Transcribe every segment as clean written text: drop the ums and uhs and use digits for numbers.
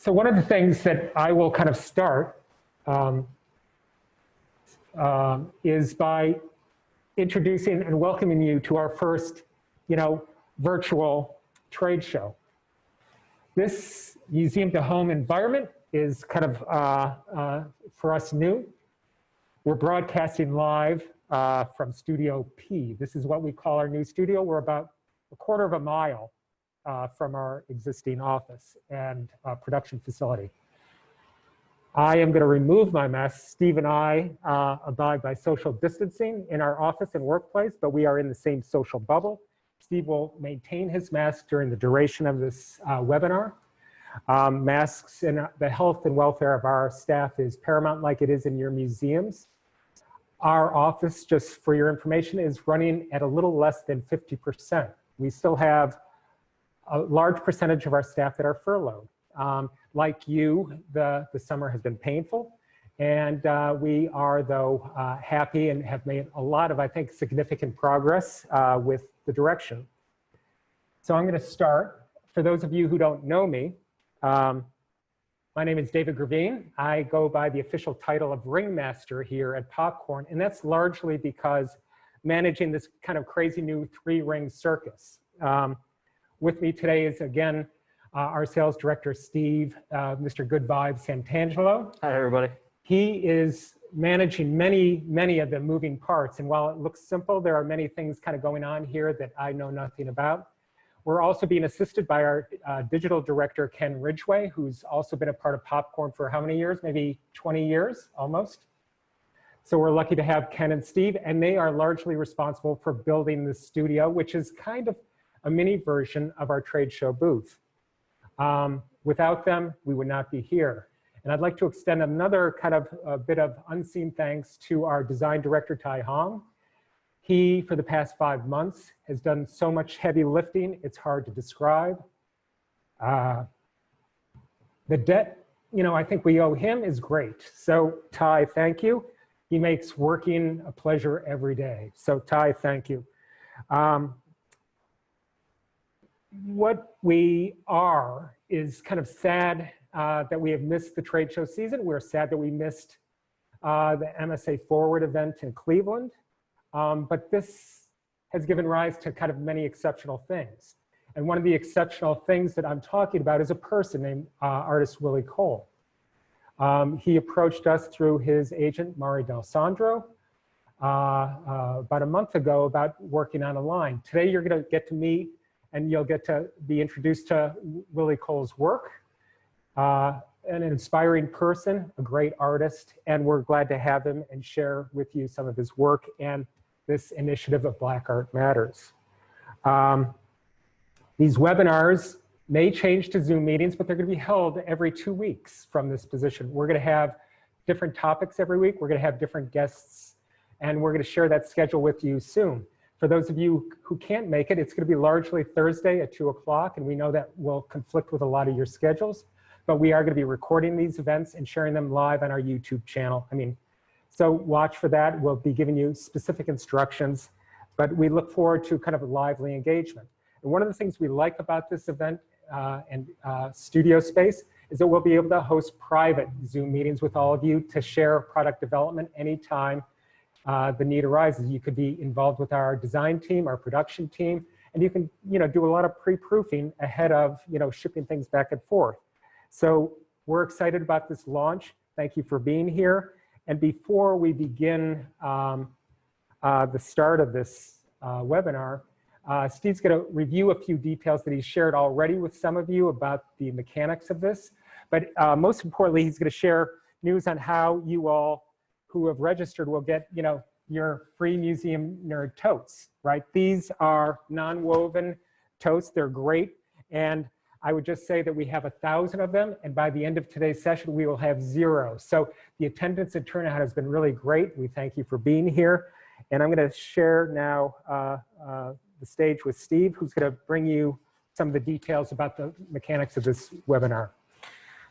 So one of the things that I will kind of start is by introducing and welcoming you to our first, virtual trade show. This museum to home environment is kind of, for us, new. We're broadcasting live from Studio P. This is what we call our new studio. We're about a quarter of a mile from our existing office and production facility. I am going to remove my mask. Steve and I abide by social distancing in our office and workplace, but we are in the same social bubble. Steve will maintain his mask during the duration of this webinar. Masks and the health and welfare of our staff is paramount, like it is in your museums. Our office, just for your information, is running at a little less than 50%. We still have a large percentage of our staff that are furloughed. Like you, the summer has been painful, and we are, though, happy and have made a lot of, I think, significant progress with the direction. So I'm going to start. For those of you who don't know me, my name is David Gravine. I go by the official title of Ringmaster here at Popcorn, and that's largely because managing this kind of crazy new three-ring circus. With me today is, again, our sales director, Steve, Mr. Good Vibes Santangelo. Hi, everybody. He is managing many of the moving parts. And while it looks simple, there are many things kind of going on here that I know nothing about. We're also being assisted by our digital director, Ken Ridgway, who's also been a part of Popcorn for how many years? Maybe 20 years, almost. So we're lucky to have Ken and Steve, and they are largely responsible for building the studio, which is kind of a mini version of our trade show booth. Without them, we would not be here. And I'd like to extend another kind of a bit of unseen thanks to our design director, Tai Hong. He, for the past 5 months, has done so much heavy lifting, it's hard to describe. The debt, I think we owe him is great. So Tai, thank you. He makes working a pleasure every day. So Tai, thank you. What we are is kind of sad that we have missed the trade show season. We're sad that we missed the MSA Forward event in Cleveland. But this has given rise to kind of many exceptional things. And one of the exceptional things that I'm talking about is a person named artist Willie Cole. He approached us through his agent, Mari Del Sandro, about a month ago about working on a line. Today, you're going to get to meet and you'll get to be introduced to Willie Cole's work. An inspiring person, a great artist, and we're glad to have him and share with you some of his work and this initiative of Black Art Matters. These webinars may change to Zoom meetings, but they're going to be held every 2 weeks from this position. We're going to have different topics every week. We're going to have different guests, and we're going to share that schedule with you soon. For those of you who can't make it, it's going to be largely Thursday at 2 o'clock, and we know that will conflict with a lot of your schedules, but we are going to be recording these events and sharing them live on our YouTube channel. So watch for that. We'll be giving you specific instructions, but we look forward to kind of a lively engagement. And one of the things we like about this event and studio space is that we'll be able to host private Zoom meetings with all of you to share product development anytime the need arises. You could be involved with our design team, our production team, and you can do a lot of pre-proofing ahead of shipping things back and forth. So we're excited about this launch. Thank you for being here. And before we begin the start of this webinar, Steve's going to review a few details that he's shared already with some of you about the mechanics of this. But most importantly, he's going to share news on how you all who have registered will get your free museum nerd totes, right? These are non-woven totes. They're great. And I would just say that we have 1,000 of them, and by the end of today's session, we will have 0. So the attendance and turnout has been really great. We thank you for being here. And I'm going to share now the stage with Steve, who's going to bring you some of the details about the mechanics of this webinar.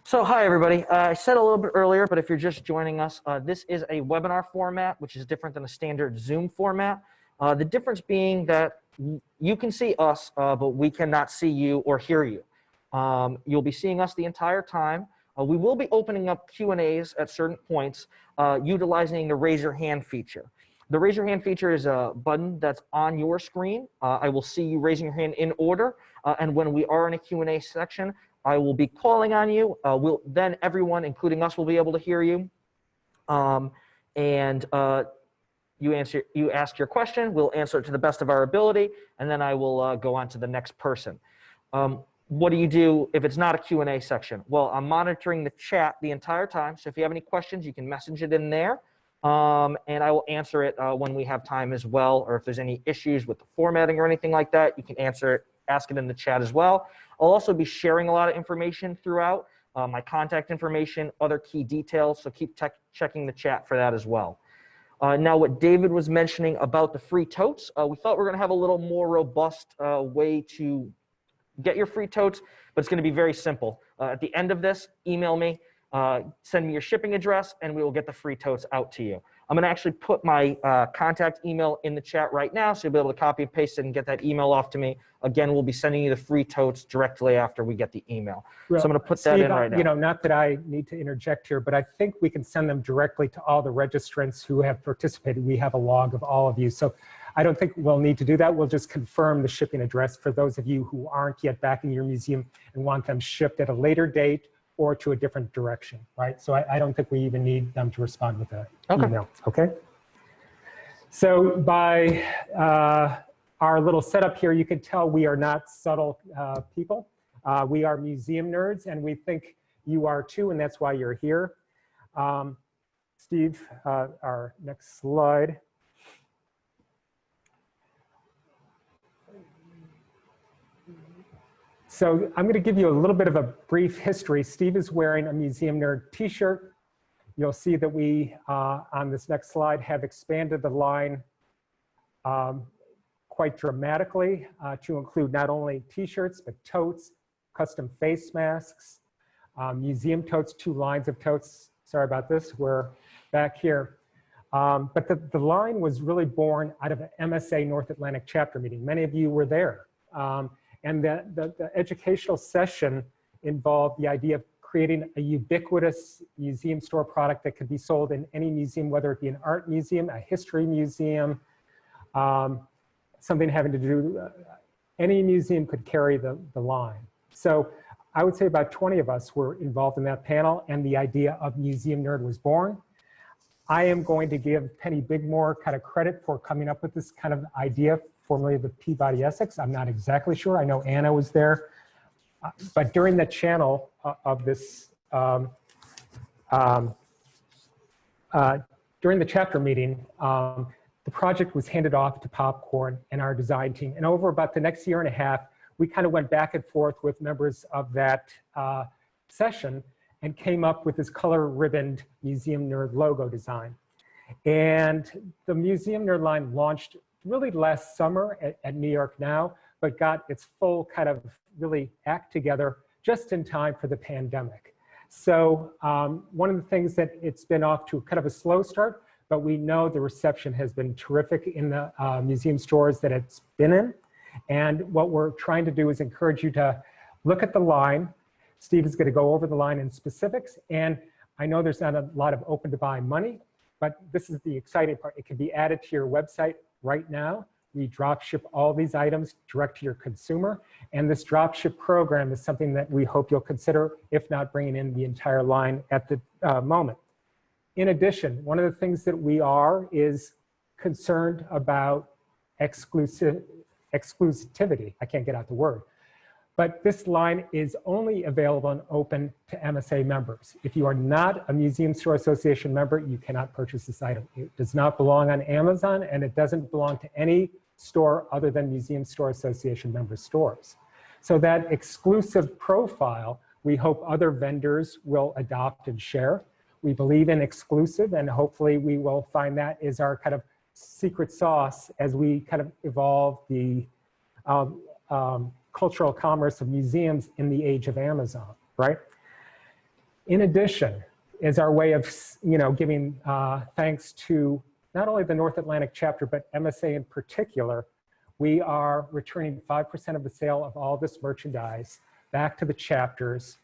So hi, everybody. I said a little bit earlier, but if you're just joining us, this is a webinar format, which is different than a standard Zoom format. The difference being that you can see us, but we cannot see you or hear you. You'll be seeing us the entire time. We will be opening up Q&As at certain points, utilizing the raise your hand feature. The raise your hand feature is a button that's on your screen. I will see you raising your hand in order, and when we are in a Q&A section, I will be calling on you. Then everyone, including us, will be able to hear you. You ask your question, we'll answer it to the best of our ability, and then I will go on to the next person. What do you do if it's not a Q&A section? Well, I'm monitoring the chat the entire time, so if you have any questions, you can message it in there, and I will answer it when we have time as well, or if there's any issues with the formatting or anything like that, you can ask it in the chat as well. I'll also be sharing a lot of information throughout, my contact information, other key details, so keep checking the chat for that as well. Now, what David was mentioning about the free totes, we thought we were going to have a little more robust way to get your free totes, but it's going to be very simple. At the end of this, email me, send me your shipping address, and we will get the free totes out to you. I'm going to actually put my contact email in the chat right now, so you'll be able to copy and paste it and get that email off to me. Again, we'll be sending you the free totes directly after we get the email. Well, so I'm going to put that in right now. You know, not that I need to interject here, but I think we can send them directly to all the registrants who have participated. We have a log of all of you. So I don't think we'll need to do that. We'll just confirm the shipping address for those of you who aren't yet back in your museum and want them shipped at a later date or to a different direction, right? So I don't think we even need them to respond with an email, okay? So by our little setup here, you can tell we are not subtle people. We are museum nerds, and we think you are too, and that's why you're here. Steve, our next slide. So I'm going to give you a little bit of a brief history. Steve is wearing a Museum Nerd t-shirt. You'll see that we, on this next slide, have expanded the line quite dramatically to include not only t-shirts, but totes, custom face masks, museum totes, 2 lines of totes. Sorry about this, we're back here. But the line was really born out of an MSA North Atlantic chapter meeting. Many of you were there. And the educational session involved the idea of creating a ubiquitous museum store product that could be sold in any museum, whether it be an art museum, a history museum, something having to do, any museum could carry the line. So I would say about 20 of us were involved in that panel, and the idea of Museum Nerd was born. I am going to give Penny Bigmore kind of credit for coming up with this kind of idea, formerly of the Peabody Essex. I'm not exactly sure. I know Anna was there. But during the channel of this, during the chapter meeting, the project was handed off to Popcorn and our design team. And over about the next year and a half, we kind of went back and forth with members of that session and came up with this color ribboned Museum Nerd logo design. And the Museum Nerd line launched really last summer at New York Now, but got its full kind of really act together just in time for the pandemic. So one of the things that it's been off to kind of a slow start, but we know the reception has been terrific in the museum stores that it's been in. And what we're trying to do is encourage you to look at the line. Steve is going to go over the line in specifics. And I know there's not a lot of open to buy money, but this is the exciting part. It can be added to your website right now. We drop ship all these items direct to your consumer. And this drop ship program is something that we hope you'll consider, if not bringing in the entire line at the moment. In addition, one of the things that we are is concerned about exclusivity. I can't get out the word. But this line is only available and open to MSA members. If you are not a Museum Store Association member, you cannot purchase this item. It does not belong on Amazon, and it doesn't belong to any store other than Museum Store Association member stores. So that exclusive profile, we hope other vendors will adopt and share. We believe in exclusive, and hopefully we will find that is our kind of secret sauce as we kind of evolve the cultural commerce of museums in the age of Amazon, right? In addition, is our way of, giving thanks to not only the North Atlantic chapter, but MSA in particular, we are returning 5% of the sale of all this merchandise back to the chapters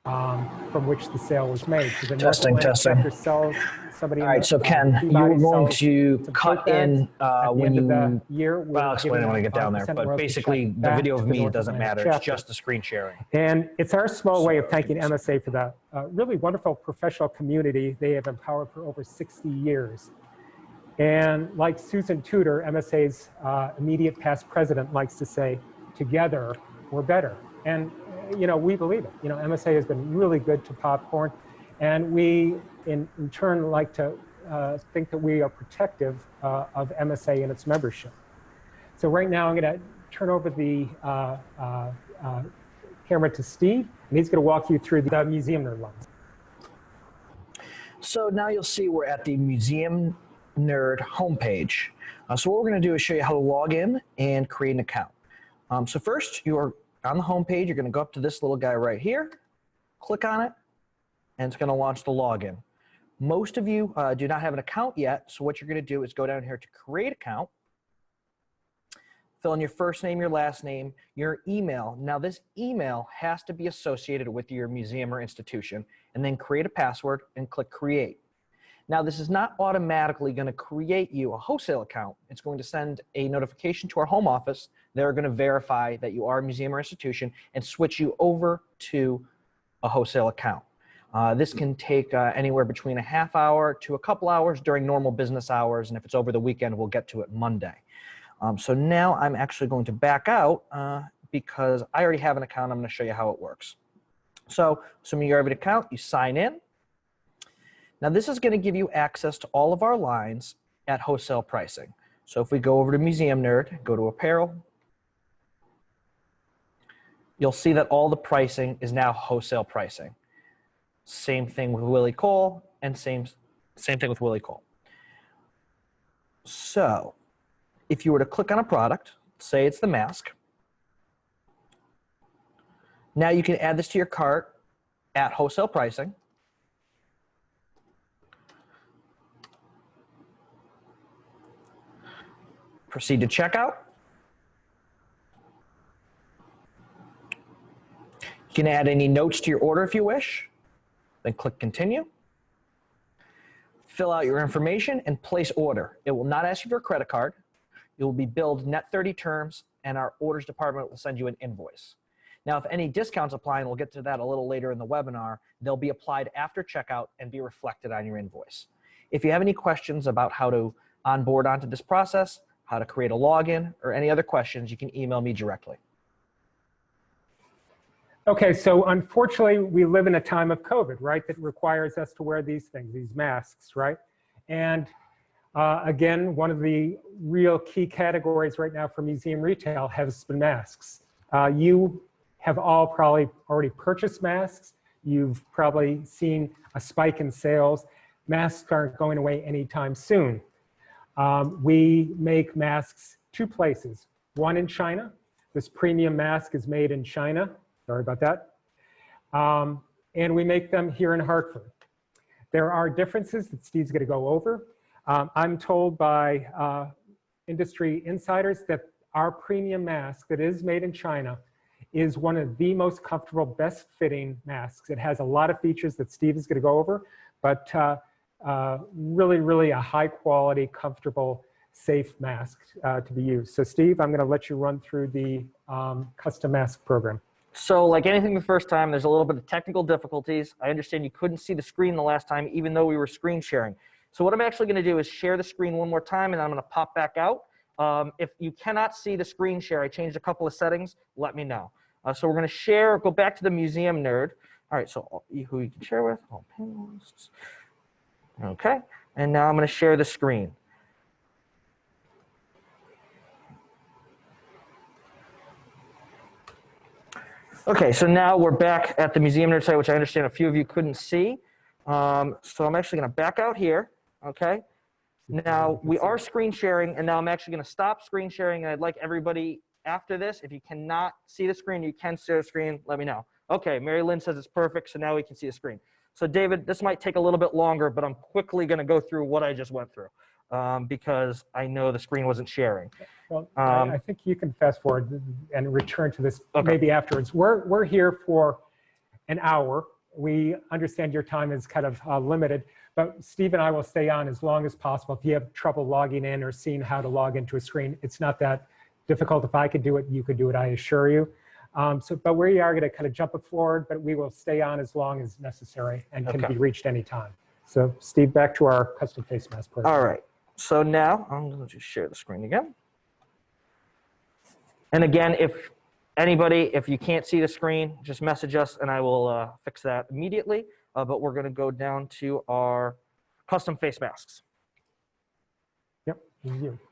from which the sale was made. So the North Testing, Atlantic testing. chapter sells somebody. All right, so Ken, you're going to cut in when you, well, I'll explain it when I get down there, but basically the video of me doesn't matter, it's just the screen sharing. And it's our small way of thanking MSA for the really wonderful professional community they have empowered for over 60 years. And like Susan Tudor, MSA's immediate past president, likes to say, together we're better. And you know, we believe it. You know, MSA has been really good to popcorn, and we in turn like to think that we are protective of MSA and its membership. So right now I'm going to turn over the camera to Steve, and he's going to walk you through the Museum Nerd lines. So now you'll see we're at the Museum Nerd homepage. So what we're going to do is show you how to log in and create an account. So first, you are on the homepage. You're going to go up to this little guy right here, click on it, and it's going to launch the login. Most of you do not have an account yet, so what you're going to do is go down here to create account, fill in your first name, your last name, your email. Now this email has to be associated with your museum or institution, and then create a password and click create. Now this is not automatically going to create you a wholesale account. It's going to send a notification to our home office. They're going to verify that you are a museum or institution and switch you over to a wholesale account. This can take anywhere between a half hour to a couple hours during normal business hours, and if it's over the weekend, we'll get to it Monday. So now I'm actually going to back out because I already have an account. I'm going to show you how it works. So assuming you have an account, you sign in. Now this is going to give you access to all of our lines at wholesale pricing. So if we go over to Museum Nerd, go to Apparel, you'll see that all the pricing is now wholesale pricing. Same thing with Willie Cole, and same thing with Willie Cole. So if you were to click on a product, say it's the mask, now you can add this to your cart at wholesale pricing. Proceed to checkout. You can add any notes to your order if you wish. Then click continue. Fill out your information and place order. It will not ask you for a credit card. You will be billed net 30 terms, and our orders department will send you an invoice. Now, if any discounts apply, and we'll get to that a little later in the webinar, they'll be applied after checkout and be reflected on your invoice. If you have any questions about how to onboard onto this process, how to create a login, or any other questions, you can email me directly. Okay, so unfortunately, we live in a time of COVID, right, that requires us to wear these things, these masks, right? And again, one of the real key categories right now for museum retail has been masks. You have all probably already purchased masks. You've probably seen a spike in sales. Masks aren't going away anytime soon. We make masks two places. One in China. This premium mask is made in China. Sorry about that. And we make them here in Hartford. There are differences that Steve's going to go over. I'm told by industry insiders that our premium mask that is made in China is one of the most comfortable, best fitting masks. It has a lot of features that Steve is going to go over, but really, really a high quality, comfortable, safe mask to be used. So Steve, I'm going to let you run through the custom mask program. So like anything the first time, there's a little bit of technical difficulties. I understand you couldn't see the screen the last time, even though we were screen sharing. So what I'm actually going to do is share the screen one more time, and then I'm going to pop back out. If you cannot see the screen share, I changed a couple of settings, let me know. So we're going to share, go back to the Museum Nerd. All right, so who you can share with, all panelists. Okay, and now I'm going to share the screen. Okay, so now we're back at the Museum Nerd site, which I understand a few of you couldn't see. So I'm actually going to back out here, okay? Now, we are screen sharing, and now I'm actually going to stop screen sharing, and I'd like everybody after this, if you cannot see the screen, you can see the screen, let me know. Okay, Mary Lynn says it's perfect, so now we can see the screen. So David, this might take a little bit longer, but I'm quickly going to go through what I just went through. because I know the screen wasn't sharing. Well, I think you can fast forward and return to this Okay. maybe afterwards. We're here for an hour. We understand your time is kind of limited, but Steve and I will stay on as long as possible. If you have trouble logging in or seeing how to log into a screen, it's not that difficult. If I could do it, you could do it, I assure you. But we are going to kind of jump it forward, but we will stay on as long as necessary and can be reached anytime. So Steve, back to our custom face mask program. All right. So now I'm going to just share the screen again. And again, if you can't see the screen, just message us and I will fix that immediately. But we're going to go down to our custom face masks. Yep.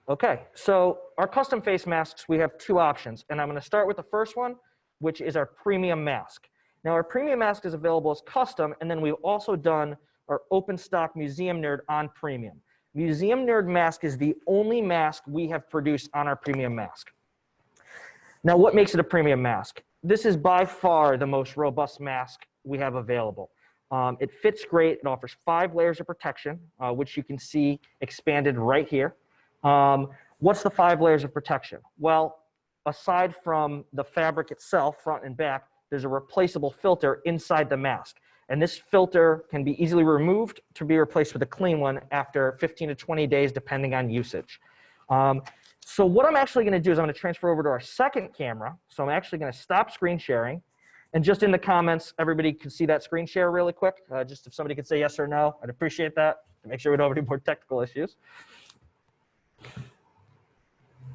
Okay, so our custom face masks, we have two options. And I'm going to start with the first one, which is our premium mask. Now, our premium mask is available as custom, and then we've also done our open stock Museum Nerd on premium. Museum Nerd mask is the only mask we have produced on our premium mask. Now, what makes it a premium mask? This is by far the most robust mask we have available. It fits great. It offers 5 layers of protection, which you can see expanded right here. What's the 5 layers of protection? Well, aside from the fabric itself, front and back, there's a replaceable filter inside the mask. And this filter can be easily removed to be replaced with a clean one after 15 to 20 days, depending on usage. So what I'm actually going to do is I'm going to transfer over to our second camera. So I'm actually going to stop screen sharing. And just in the comments, everybody can see that screen share really quick. Just if somebody could say yes or no, I'd appreciate that to make sure we don't have any more technical issues.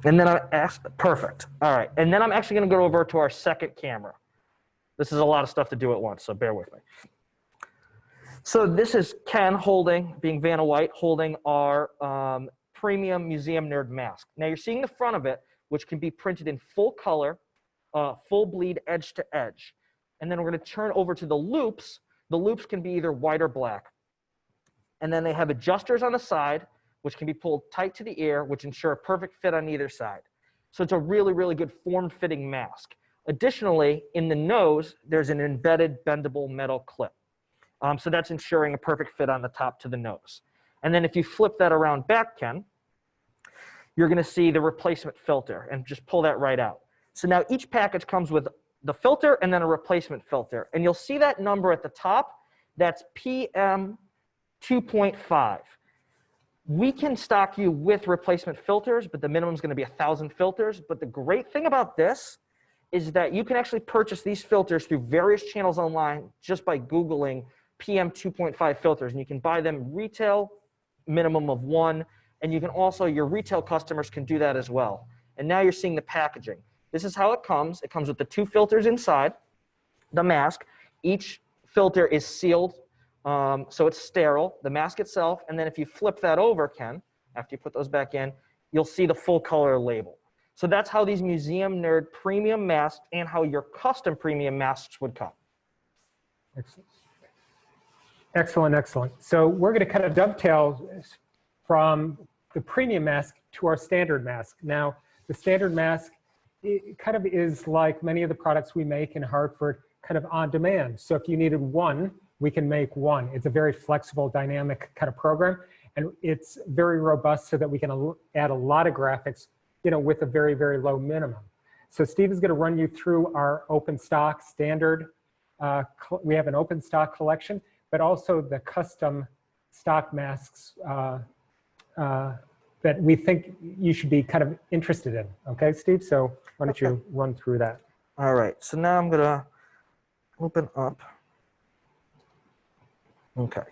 And then I asked, perfect. All right. And then I'm actually going to go over to our second camera. This is a lot of stuff to do at once, so bear with me. So this is Ken being Vanna White, holding our premium Museum Nerd mask. Now you're seeing the front of it, which can be printed in full color, full bleed edge to edge. And then we're going to turn over to the loops. The loops can be either white or black. And then they have adjusters on the side, which can be pulled tight to the ear, which ensure a perfect fit on either side. So it's a really, really good form-fitting mask. Additionally, in the nose, there's an embedded bendable metal clip. So that's ensuring a perfect fit on the top to the nose. And then if you flip that around back, Ken, you're going to see the replacement filter, and just pull that right out. So now each package comes with the filter and then a replacement filter. And you'll see that number at the top. That's PM 2.5. We can stock you with replacement filters, but the minimum is going to be 1,000 filters. But the great thing about this is that you can actually purchase these filters through various channels online just by Googling PM 2.5 filters. And you can buy them retail, minimum of 1. And you can also, your retail customers can do that as well. And now you're seeing the packaging. This is how it comes. It comes with the 2 filters inside the mask. Each filter is sealed, so it's sterile, the mask itself. And then if you flip that over, Ken, after you put those back in, you'll see the full color label. So that's how these Museum Nerd premium masks and how your custom premium masks would come. Excellent. Excellent, excellent. So we're going to kind of dovetail from the premium mask to our standard mask. Now, the standard mask, it kind of is like many of the products we make in Hartford, kind of on demand. So if you needed one, we can make one. It's a very flexible, dynamic kind of program, and it's very robust so that we can add a lot of graphics, you know, with a very, very low minimum. So Steve is going to run you through our open stock standard. We have an open stock collection, but also the custom stock masks that we think you should be kind of interested in. Okay, Steve? So why don't you run through that? All right, so now I'm gonna open up. Okay.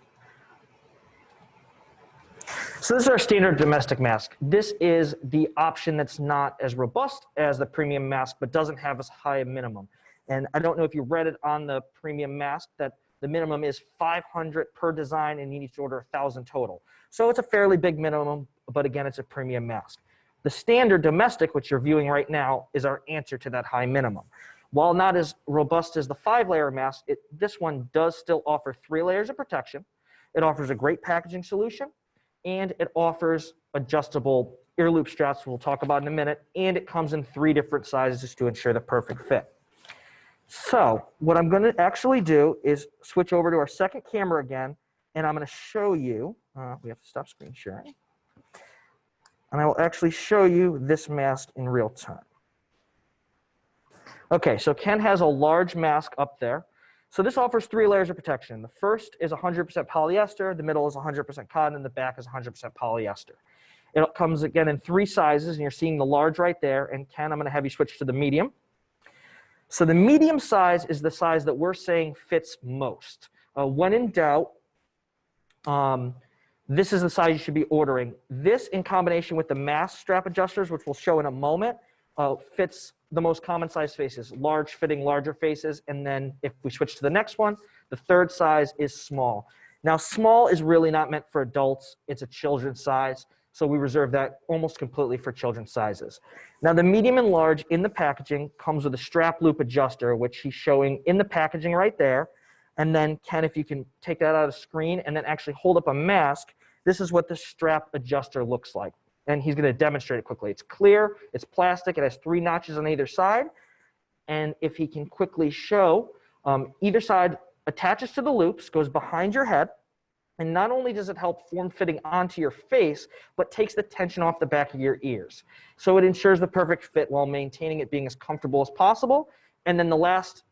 So this is our standard domestic mask. This is the option that's not as robust as the premium mask, but doesn't have as high a minimum. And I don't know if you read it on the premium mask that the minimum is 500 per design and you need to order 1,000 total. So it's a fairly big minimum, but again, it's a premium mask. The standard domestic, which you're viewing right now, is our answer to that high minimum. While not as robust as the 5-layer mask, this one does still offer 3 layers of protection. It offers a great packaging solution, and it offers adjustable ear loop straps we'll talk about in a minute, and it comes in 3 different sizes to ensure the perfect fit. So what I'm going to actually do is switch over to our second camera again, and I'm going to show you, we have to stop screen sharing. And I will actually show you this mask in real time. Okay, so Ken has a large mask up there. So this offers 3 layers of protection. The first is 100% polyester, the middle is 100% cotton, and the back is 100% polyester. It comes again in 3 sizes, and you're seeing the large right there. And Ken, I'm going to have you switch to the medium. So the medium size is the size that we're saying fits most. When in doubt, this is the size you should be ordering. This, in combination with the mask strap adjusters, which we'll show in a moment, fits the most common size faces, large fitting larger faces. And then if we switch to the next one, the 3rd size is small. Now, small is really not meant for adults. It's a children's size. So we reserve that almost completely for children's sizes. Now, the medium and large in the packaging comes with a strap loop adjuster, which he's showing in the packaging right there. And then, Ken, if you can take that out of the screen and then actually hold up a mask, this is what the strap adjuster looks like. And he's going to demonstrate it quickly. It's clear, it's plastic, it has 3 notches on either side. And if he can quickly show, either side attaches to the loops, goes behind your head, and not only does it help form-fitting onto your face, but takes the tension off the back of your ears. So it ensures the perfect fit while maintaining it being as comfortable as possible. And then the last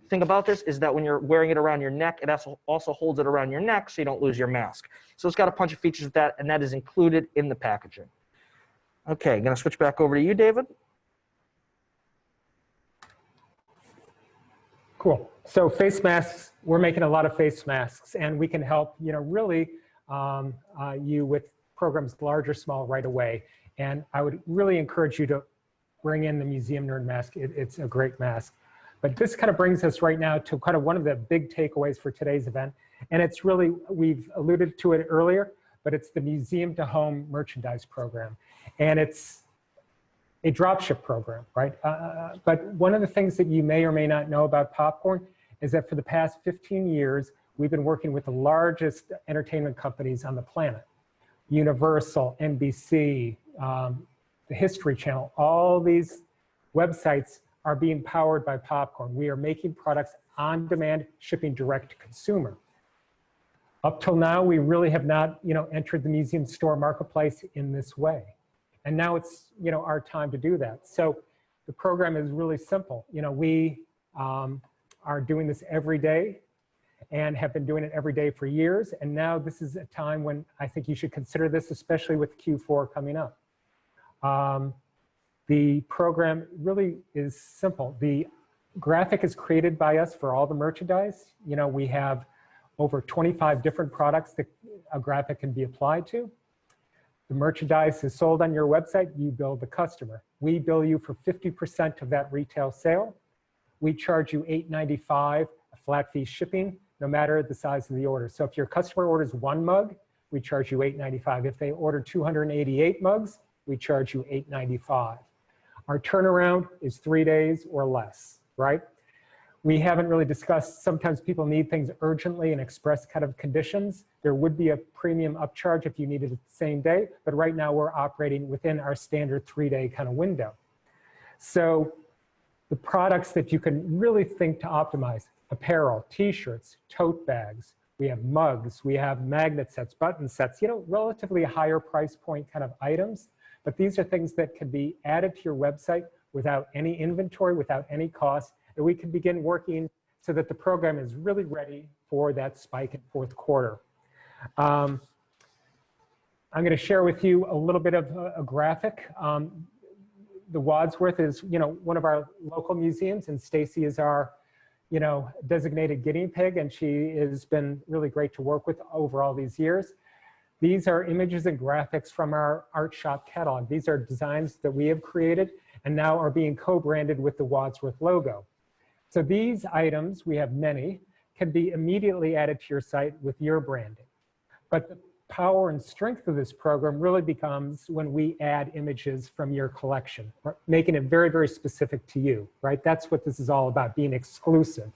thing about this is that when you're wearing it around your neck, it also holds it around your neck so you don't lose your mask. So it's got a bunch of features with that, and that is included in the packaging. Okay, I'm going to switch back over to you, David. Cool. So face masks, we're making a lot of face masks, and we can help, really you with programs large or small right away. And I would really encourage you to bring in the Museum Nerd mask. It's a great mask. But this kind of brings us right now to kind of one of the big takeaways for today's event. And it's really, we've alluded to it earlier, but it's the Museum to Home merchandise program. And it's a dropship program, right? But one of the things that you may or may not know about Popcorn is that for the past 15 years, we've been working with the largest entertainment companies on the planet. Universal, NBC, the History Channel, all these websites are being powered by Popcorn. We are making products on demand, shipping direct to consumer. Up till now, we really have not, entered the museum store marketplace in this way. And now it's, our time to do that. So the program is really simple. We are doing this every day and have been doing it every day for years. And now this is a time when I think you should consider this, especially with Q4 coming up. The program really is simple. The graphic is created by us for all the merchandise. We have over 25 different products that a graphic can be applied to. The merchandise is sold on your website, you bill the customer. We bill you for 50% of that retail sale. We charge you $8.95 a flat fee shipping, no matter the size of the order. So if your customer orders 1 mug, we charge you $8.95. If they order 288 mugs, we charge you $8.95. Our turnaround is 3 days or less, right? We haven't really discussed, sometimes people need things urgently in express kind of conditions. There would be a premium upcharge if you needed it the same day, but right now we're operating within our standard 3-day kind of window. So the products that you can really think to optimize: apparel, t-shirts, tote bags, we have mugs, we have magnet sets, button sets, relatively higher price point kind of items. But these are things that can be added to your website without any inventory, without any cost, and we can begin working so that the program is really ready for that spike in fourth quarter. I'm going to share with you a little bit of a graphic. The Wadsworth is, one of our local museums, and Stacy is our, designated guinea pig, and she has been really great to work with over all these years. These are images and graphics from our art shop catalog. These are designs that we have created and now are being co-branded with the Wadsworth logo. So these items, we have many, can be immediately added to your site with your branding. But the power and strength of this program really becomes when we add images from your collection, making it very, very specific to you, right? That's what this is all about, being exclusive.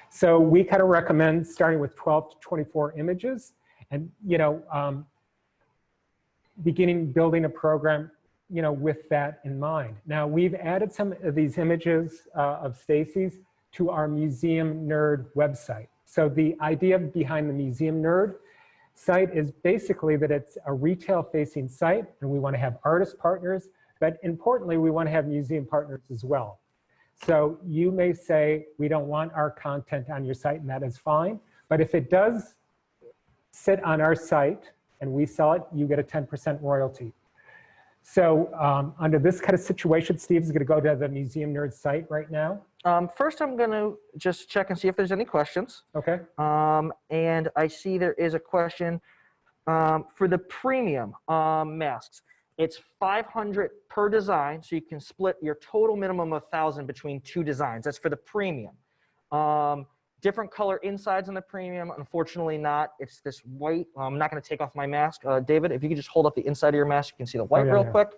So we kind of recommend starting with 12 to 24 images and, beginning building a program, with that in mind. Now, we've added some of these images of Stacy's to our Museum Nerd website. So the idea behind the Museum Nerd, site is basically that it's a retail-facing site, and we want to have artist partners, but importantly, we want to have museum partners as well. So you may say, we don't want our content on your site, and that is fine. But if it does sit on our site and we sell it, you get a 10% royalty. So under this kind of situation, Steve is going to go to the Museum Nerd site right now. First, I'm going to just check and see if there's any questions. Okay. And I see there is a question for the premium masks. It's $500 per design, so you can split your total minimum of $1,000 between 2 designs. That's for the premium. Different color insides on the premium. Unfortunately not. It's this white. I'm not going to take off my mask. David, if you could just hold up the inside of your mask, you can see the white real quick.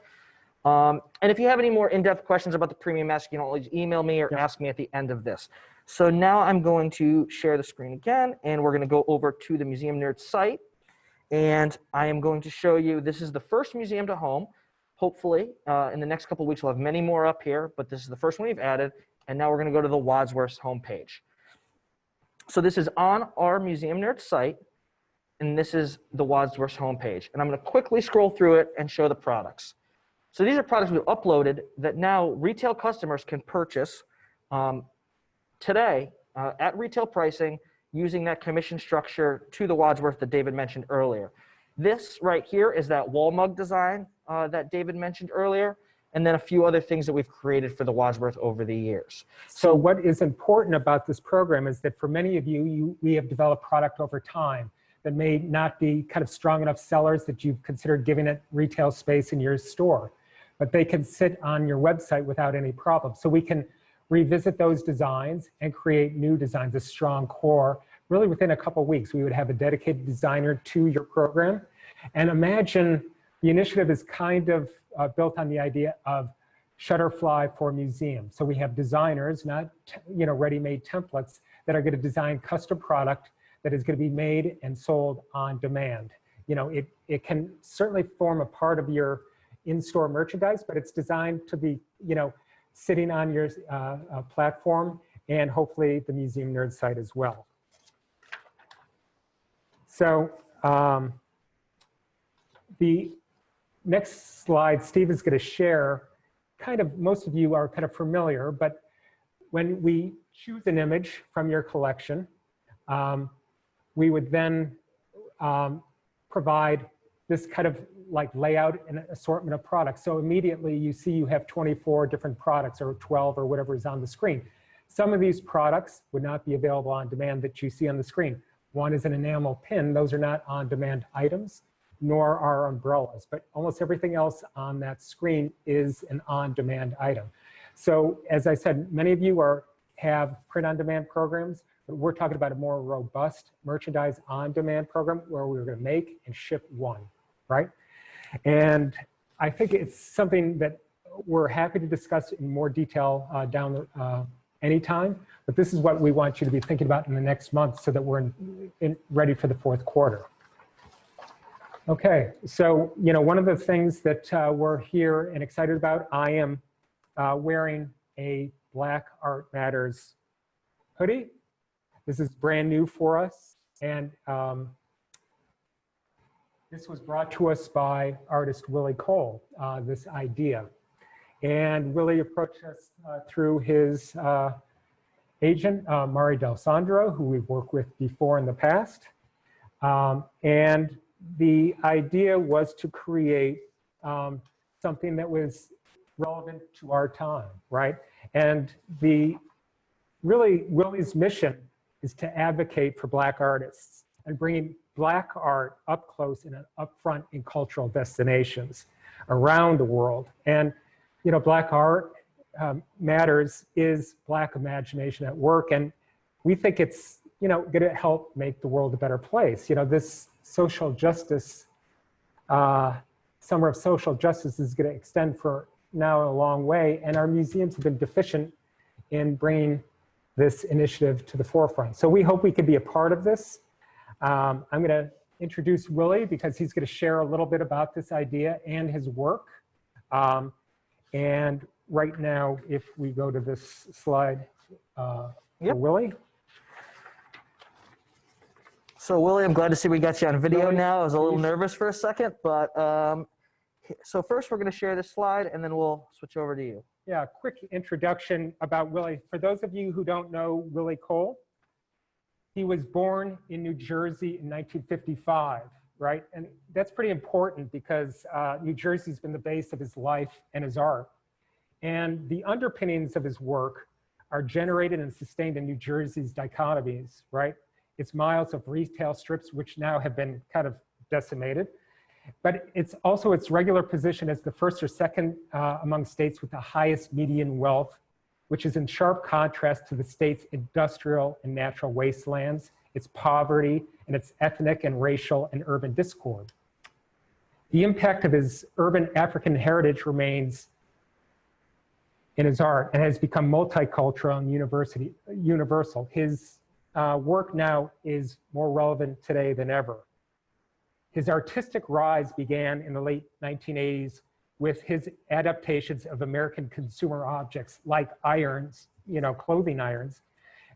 And if you have any more in-depth questions about the premium mask, you can always email me or ask me at the end of this. So now I'm going to share the screen again, and we're going to go over to the Museum Nerd site. And I am going to show you, this is the first museum to home. Hopefully, in the next couple of weeks, we'll have many more up here, but this is the first one we've added. And now we're going to go to the Wadsworth homepage. So this is on our Museum Nerd site, and this is the Wadsworth homepage. And I'm going to quickly scroll through it and show the products. So these are products we've uploaded that now retail customers can purchase today at retail pricing using that commission structure to the Wadsworth that David mentioned earlier. This right here is that wall mug design that David mentioned earlier, and then a few other things that we've created for the Wadsworth over the years. So what is important about this program is that for many of you, we have developed product over time that may not be kind of strong enough sellers that you've considered giving it retail space in your store, but they can sit on your website without any problem. So we can revisit those designs and create new designs, a strong core. Really within a couple of weeks, we would have a dedicated designer to your program. And imagine the initiative is kind of built on the idea of Shutterfly for museums. So we have designers, not ready-made templates, that are going to design custom product that is going to be made and sold on demand. It can certainly form a part of your in-store merchandise, but it's designed to be sitting on your platform and hopefully the Museum Nerd site as well. So the next slide, Steve is going to share, most of you are kind of familiar, but when we choose an image from your collection, we would then provide this kind of like layout and assortment of products. So immediately you see you have 24 different products or 12 or whatever is on the screen. Some of these products would not be available on demand that you see on the screen. One is an enamel pin. Those are not on-demand items, nor are umbrellas, but almost everything else on that screen is an on-demand item. So as I said, many of you have print-on-demand programs, but we're talking about a more robust merchandise on-demand program where we're going to make and ship one, right? And I think it's something that we're happy to discuss in more detail down anytime, but this is what we want you to be thinking about in the next month so that we're ready for the fourth quarter. Okay, so one of the things that we're here and excited about, I am wearing a Black Art Matters hoodie. This is brand new for us, and this was brought to us by artist Willie Cole, this idea. And Willie approached us through his agent, Mari Del Sandro, who we've worked with before in the past. And the idea was to create something that was relevant to our time, right? And Willie's mission is to advocate for Black artists and bringing Black art up close and up front in cultural destinations around the world. And Black Art Matters is Black imagination at work, and we think it's going to help make the world a better place. This social justice, summer of social justice is going to extend for now a long way, and our museums have been deficient in bringing this initiative to the forefront. So we hope we could be a part of this. I'm going to introduce Willie because he's going to share a little bit about this idea and his work. And right now, if we go to this slide for Willie. So Willie, I'm glad to see we got you on video Willie, now. I was a little please. nervous for a second, but so first we're going to share this slide and then we'll switch over to you. Yeah, quick introduction about Willie. For those of you who don't know Willie Cole, he was born in New Jersey in 1955, right? And that's pretty important because New Jersey's been the base of his life and his art. And the underpinnings of his work are generated and sustained in New Jersey's dichotomies, right? It's miles of retail strips, which now have been kind of decimated. But it's also its regular position as the first or second among states with the highest median wealth, which is in sharp contrast to the state's industrial and natural wastelands, its poverty, and its ethnic and racial and urban discord. The impact of his urban African heritage remains in his art and has become multicultural and universal. His work now is more relevant today than ever. His artistic rise began in the late 1980s with his adaptations of American consumer objects like irons, clothing irons,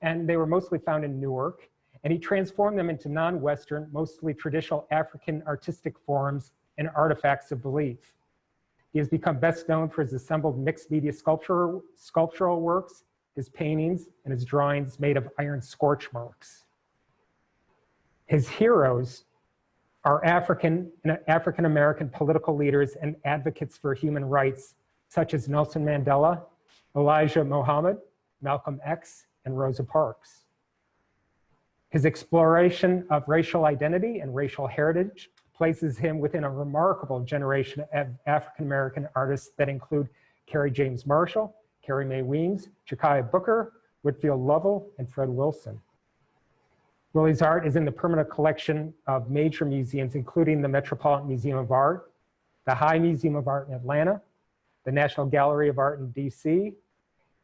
and they were mostly found in Newark. And he transformed them into non-Western, mostly traditional African artistic forms and artifacts of belief. He has become best known for his assembled mixed media sculptural works, his paintings, and his drawings made of iron scorch marks. His heroes are African-American political leaders and advocates for human rights, such as Nelson Mandela, Elijah Muhammad, Malcolm X, and Rosa Parks. His exploration of racial identity and racial heritage places him within a remarkable generation of African-American artists that include Carrie James Marshall, Carrie Mae Weems, Ja'Kiah Booker, Whitfield Lovell, and Fred Wilson. Willie's art is in the permanent collection of major museums, including the Metropolitan Museum of Art, the High Museum of Art in Atlanta, the National Gallery of Art in DC,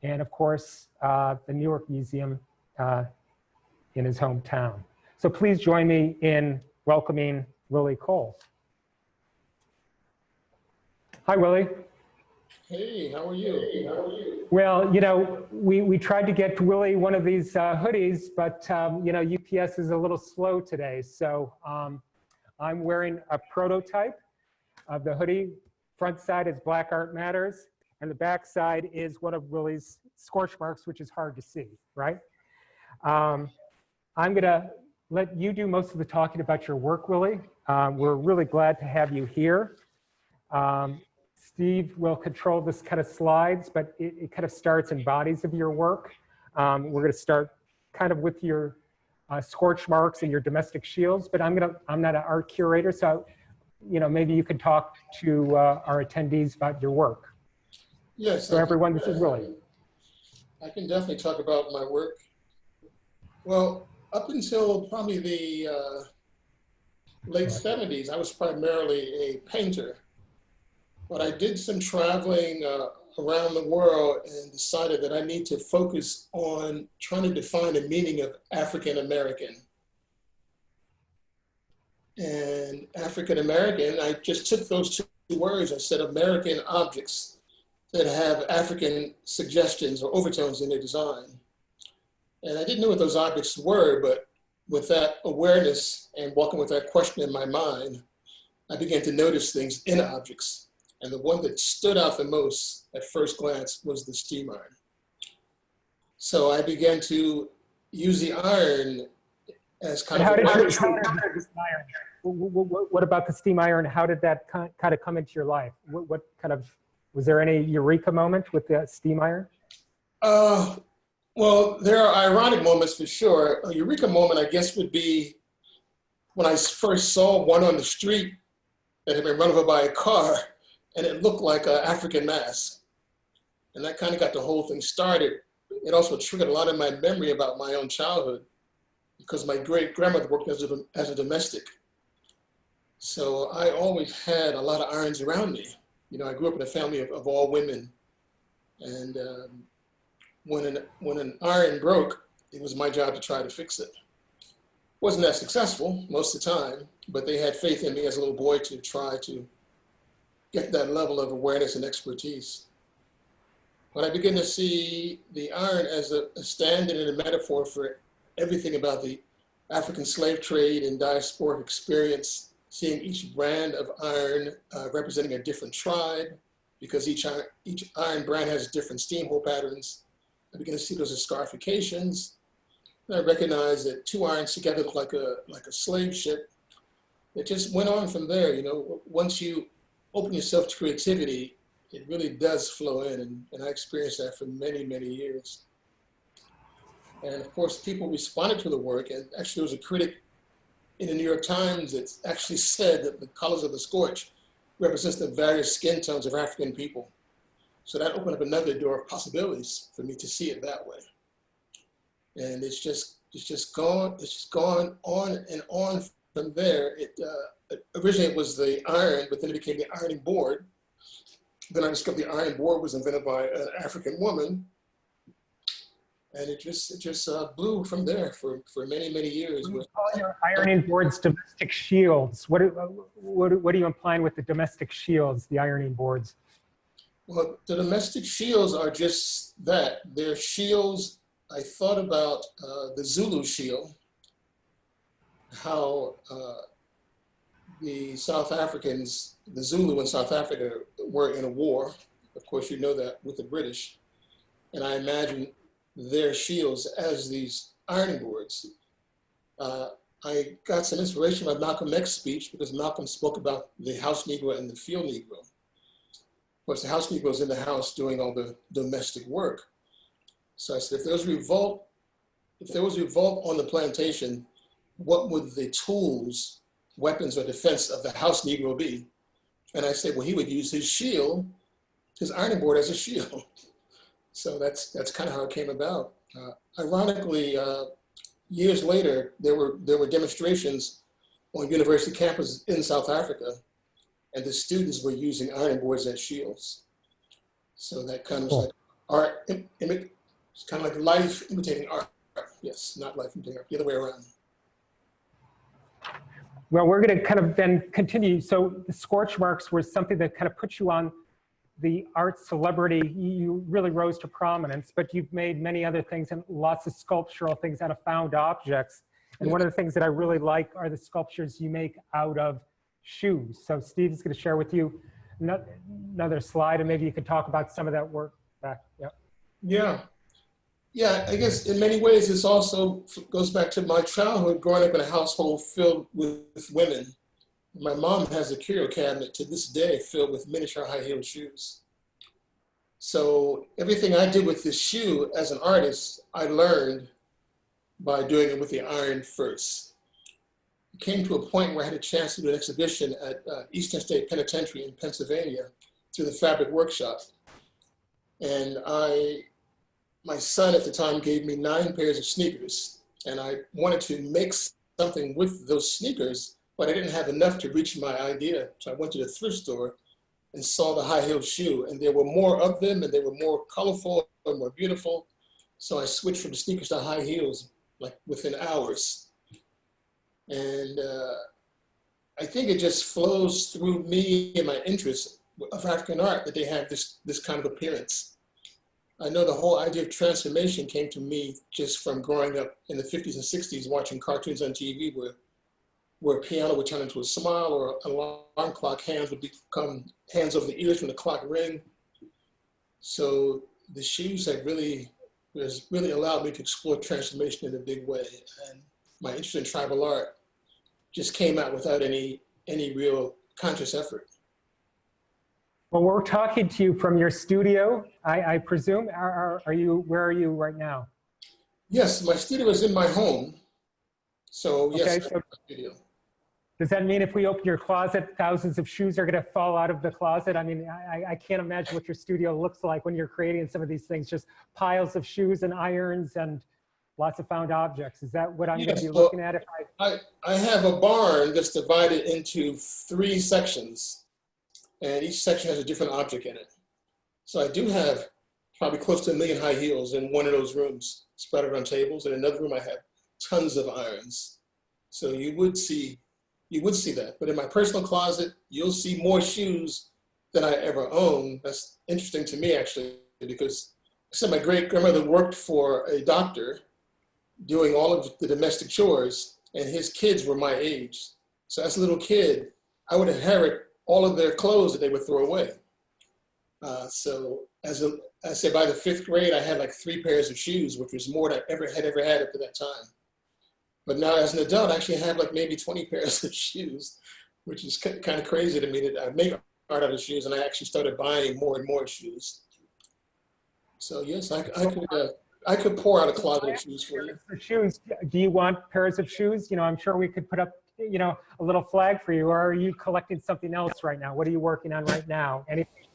and of course, the Newark Museum in his hometown. So please join me in welcoming Willie Cole. Hi, Willie. Hey, how are you? Well, we tried to get Willie one of these hoodies, but UPS is a little slow today. So I'm wearing a prototype of the hoodie. Front side is Black Art Matters, and the back side is one of Willie's scorch marks, which is hard to see, right? I'm gonna let you do most of the talking about your work, Willie. We're really glad to have you here. Steve will control this kind of slides, but it kind of starts in bodies of your work. We're going to start kind of with your scorch marks and your domestic shields, but I'm not an art curator, so maybe you could talk to our attendees about your work. Yes. So everyone, this is Willie. I can definitely talk about my work. Well, up until probably the late 70s, I was primarily a painter. But I did some traveling around the world and decided that I need to focus on trying to define the meaning of African American. And African American, I just took those two words. I said American objects that have African suggestions or overtones in their design. And I didn't know what those objects were, but with that awareness and walking with that question in my mind, I began to notice things in objects. And the one that stood out the most at first glance was the steam iron. So I began to use the iron as kind of what about the steam iron? How did that kind of come into your life? What kind of, was there any eureka moment with the steam iron? Well, there are ironic moments for sure. A eureka moment, I guess, would be when I first saw one on the street that had been run over by a car, and it looked like an African mask. And that kind of got the whole thing started. It also triggered a lot of my memory about my own childhood because my great-grandmother worked as a domestic. So I always had a lot of irons around me. I grew up in a family of all women. And when an iron broke, it was my job to try to fix it. Wasn't that successful most of the time, but they had faith in me as a little boy to try to get that level of awareness and expertise. When I began to see the iron as a stand-in and a metaphor for everything about the African slave trade and diasporic experience, seeing each brand of iron representing a different tribe, because each iron brand has different steam hole patterns. I began to see those as scarifications. And I recognized that two irons together look like a slave ship. It just went on from there. You know, once you open yourself to creativity, it really does flow in, and I experienced that for many, many years. And of course, people responded to the work, and actually there was a critic in the New York Times that actually said that the colors of the scorch represents the various skin tones of African people. So that opened up another door of possibilities for me to see it that way. And it's just gone on and on from there. Originally it was the iron, but then it became the ironing board. Then I discovered the iron board was invented by an African woman. And it just blew from there for many, many years. You call your ironing boards domestic shields. What are you implying with the domestic shields, the ironing boards? Well, the domestic shields are just that. They're shields. I thought about the Zulu shield, how the South Africans, the Zulu in South Africa were in a war. Of course, you know that with the British. And I imagine their shields as these ironing boards. I got some inspiration by Malcolm X's speech, because Malcolm spoke about the house Negro and the field Negro. Of course, the house Negro is in the house doing all the domestic work. So I said, if there was revolt on the plantation, what would the tools, weapons, or defense of the house Negro be? And I said, well, he would use his shield, his ironing board, as a shield. So that's kind of how it came about. Ironically, years later, there were demonstrations on university campus in South Africa, and the students were using ironing boards as shields. So that kind of like art, it's kind of like life imitating art. Yes, not life imitating art, the other way around. Well, we're going to kind of then continue. So the scorch marks were something that kind of put you on the art celebrity. You really rose to prominence, but you've made many other things and lots of sculptural things out of found objects. And one of the things that I really like are the sculptures you make out of shoes. So Steve is going to share with you another slide, and maybe you could talk about some of that work back. Yeah, I guess in many ways this also goes back to my childhood, growing up in a household filled with women. My mom has a curio cabinet to this day filled with miniature high-heeled shoes. So everything I did with this shoe as an artist, I learned by doing it with the iron first. It came to a point where I had a chance to do an exhibition at Eastern State Penitentiary in Pennsylvania through the Fabric Workshop. And my son at the time gave me 9 pairs of sneakers, and I wanted to make something with those sneakers, but I didn't have enough to reach my idea. So I went to the thrift store and saw the high-heeled shoe, and there were more of them, and they were more colorful and more beautiful. So I switched from sneakers to high heels, like within hours. And I think it just flows through me and my interest of African art that they have this kind of appearance. I know the whole idea of transformation came to me just from growing up in the 50s and 60s, watching cartoons on TV where a piano would turn into a smile, or an alarm clock hands would become hands over the ears when the clock rang. So the shoes have really allowed me to explore transformation in a big way. And my interest in tribal art just came out without any real conscious effort. Well, we're talking to you from your studio, I presume. Where are you right now? Yes, my studio is in my home. So yes, okay, so my studio. Does that mean if we open your closet, thousands of shoes are going to fall out of the closet? I mean, I can't imagine what your studio looks like when you're creating some of these things, just piles of shoes and irons and lots of found objects. Is that what I'm going to be looking at? If I have a barn that's divided into 3 sections, and each section has a different object in it. So I do have probably close to 1 million high heels in one of those rooms, spread around tables. In another room, I have tons of irons. So you would see that. But in my personal closet, you'll see more shoes than I ever owned. That's interesting to me, actually, because I said my great grandmother worked for a doctor doing all of the domestic chores, and his kids were my age. So as a little kid, I would inherit all of their clothes that they would throw away. So I say by the 5th grade, I had like 3 pairs of shoes, which was more than I ever had up to that time. But now as an adult, I actually have like maybe 20 pairs of shoes, which is kind of crazy to me that I make art out of shoes, and I actually started buying more and more shoes. So yes, I could pour out a closet of shoes for you. For shoes, do you want pairs of shoes? You know, I'm sure we could put up, you know, a little flag for you. Or are you collecting something else right now? What are you working on right now? Anything?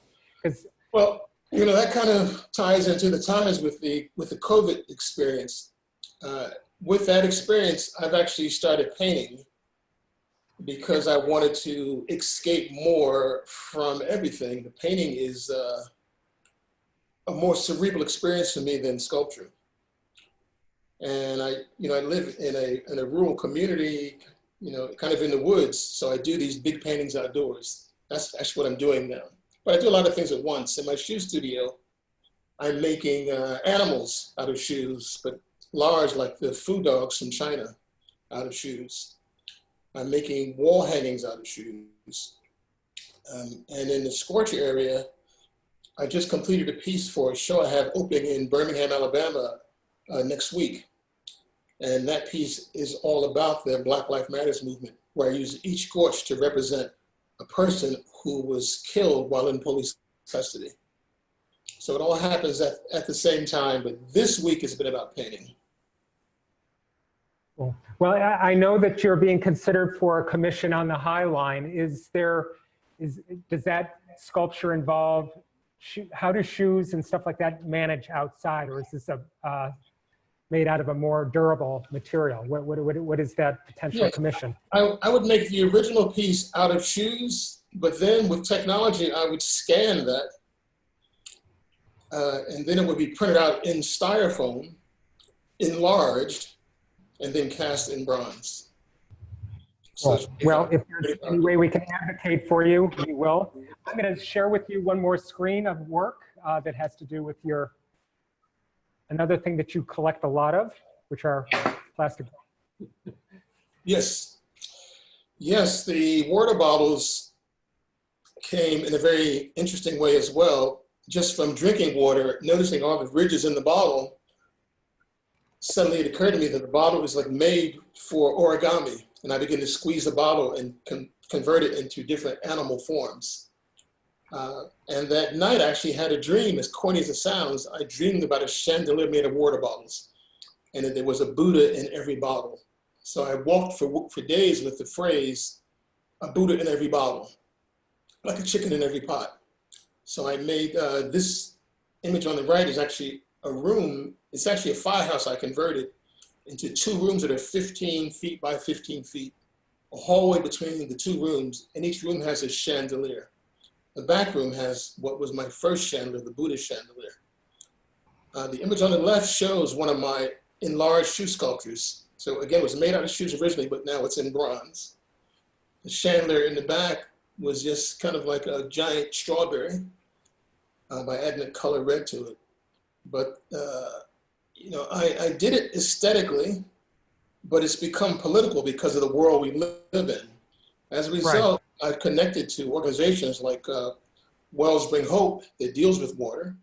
Because well, you know, that kind of ties into the times with the COVID experience. With that experience, I've actually started painting because I wanted to escape more from everything. The painting is a more cerebral experience for me than sculpture. And I live in a rural community, you know, kind of in the woods. So I do these big paintings outdoors. That's actually what I'm doing now. But I do a lot of things at once. In my shoe studio, I'm making animals out of shoes, but large, like the food dogs from China, out of shoes. I'm making wall hangings out of shoes. And in the Scorcher area, I just completed a piece for a show I have opening in Birmingham, Alabama next week. And that piece is all about the Black Lives Matters movement, where I use each scorch to represent a person who was killed while in police custody. So it all happens at the same time, but this week has been about painting. Cool. Well, I know that you're being considered for a commission on the High Line. Does that sculpture involve, how do shoes and stuff like that manage outside, or is this made out of a more durable material? What is that potential commission? I would make the original piece out of shoes, but then with technology, I would scan that, and then it would be printed out in styrofoam, enlarged, and then cast in bronze. So well, if there's any way we can advocate for you, we will. I'm going to share with you one more screen of work that has to do with another thing that you collect a lot of, which are plastic. Yes. Yes, the water bottles came in a very interesting way as well. Just from drinking water, noticing all the ridges in the bottle, suddenly it occurred to me that the bottle is like made for origami. And I began to squeeze the bottle and convert it into different animal forms. And that night I actually had a dream, as corny as it sounds. I dreamed about a chandelier made of water bottles, and that there was a Buddha in every bottle. So I walked for days with the phrase, a Buddha in every bottle, like a chicken in every pot. So I made this image on the right is actually a room. It's actually a firehouse I converted into 2 rooms that are 15 feet by 15 feet, a hallway between the 2 rooms, and each room has a chandelier. The back room has what was my first chandelier, the Buddha chandelier. The image on the left shows one of my enlarged shoe sculptures. So again, it was made out of shoes originally, but now it's in bronze. The chandelier in the back was just kind of like a giant strawberry by adding a color red to it. But you know, I did it aesthetically, but it's become political because of the world we live in. As a result, right. I've connected to organizations like Wells Bring Hope that deals with water.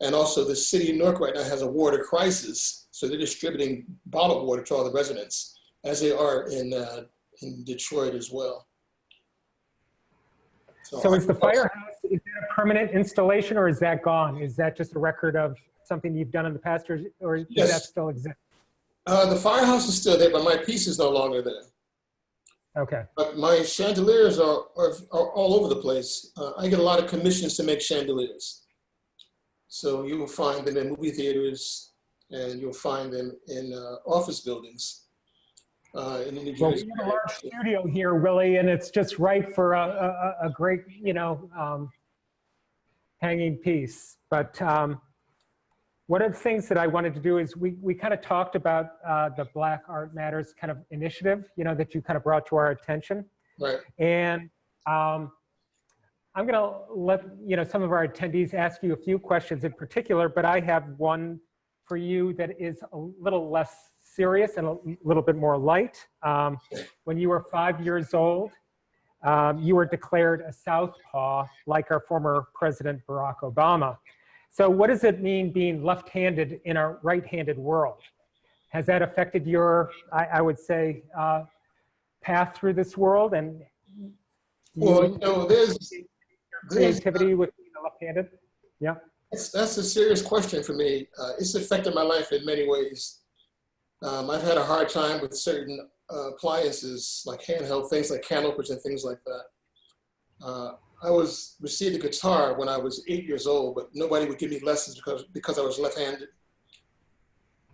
And also the city of Newark right now has a water crisis. So they're distributing bottled water to all the residents, as they are in Detroit as well. So is the firehouse, is that a permanent installation, or is that gone? Is that just a record of something you've done in the past, or does that still exist? The firehouse is still there, but my piece is no longer there. Okay. But my chandeliers are all over the place. I get a lot of commissions to make chandeliers. So you will find them in movie theaters, and you'll find them in office buildings. In New Jersey. Well, we have a large studio here, Willie, and it's just right for a great, you know, hanging piece. But one of the things that I wanted to do is we kind of talked about the Black Art Matters kind of initiative, you know, that you kind of brought to our attention. Right. And I'm going to let, you know, some of our attendees ask you a few questions in particular, but I have one for you that is a little less serious and a little bit more light. When you were 5 years old, you were declared a southpaw, like our former President Barack Obama. So what does it mean being left-handed in a right-handed world? Has that affected your, I would say, path through this world and Well, you know, there's creativity with being left-handed? Yeah. that's a serious question for me. It's affected my life in many ways. I've had a hard time with certain appliances, like handheld things like can openers and things like that. I received a guitar when I was 8 years old, but nobody would give me lessons because I was left-handed.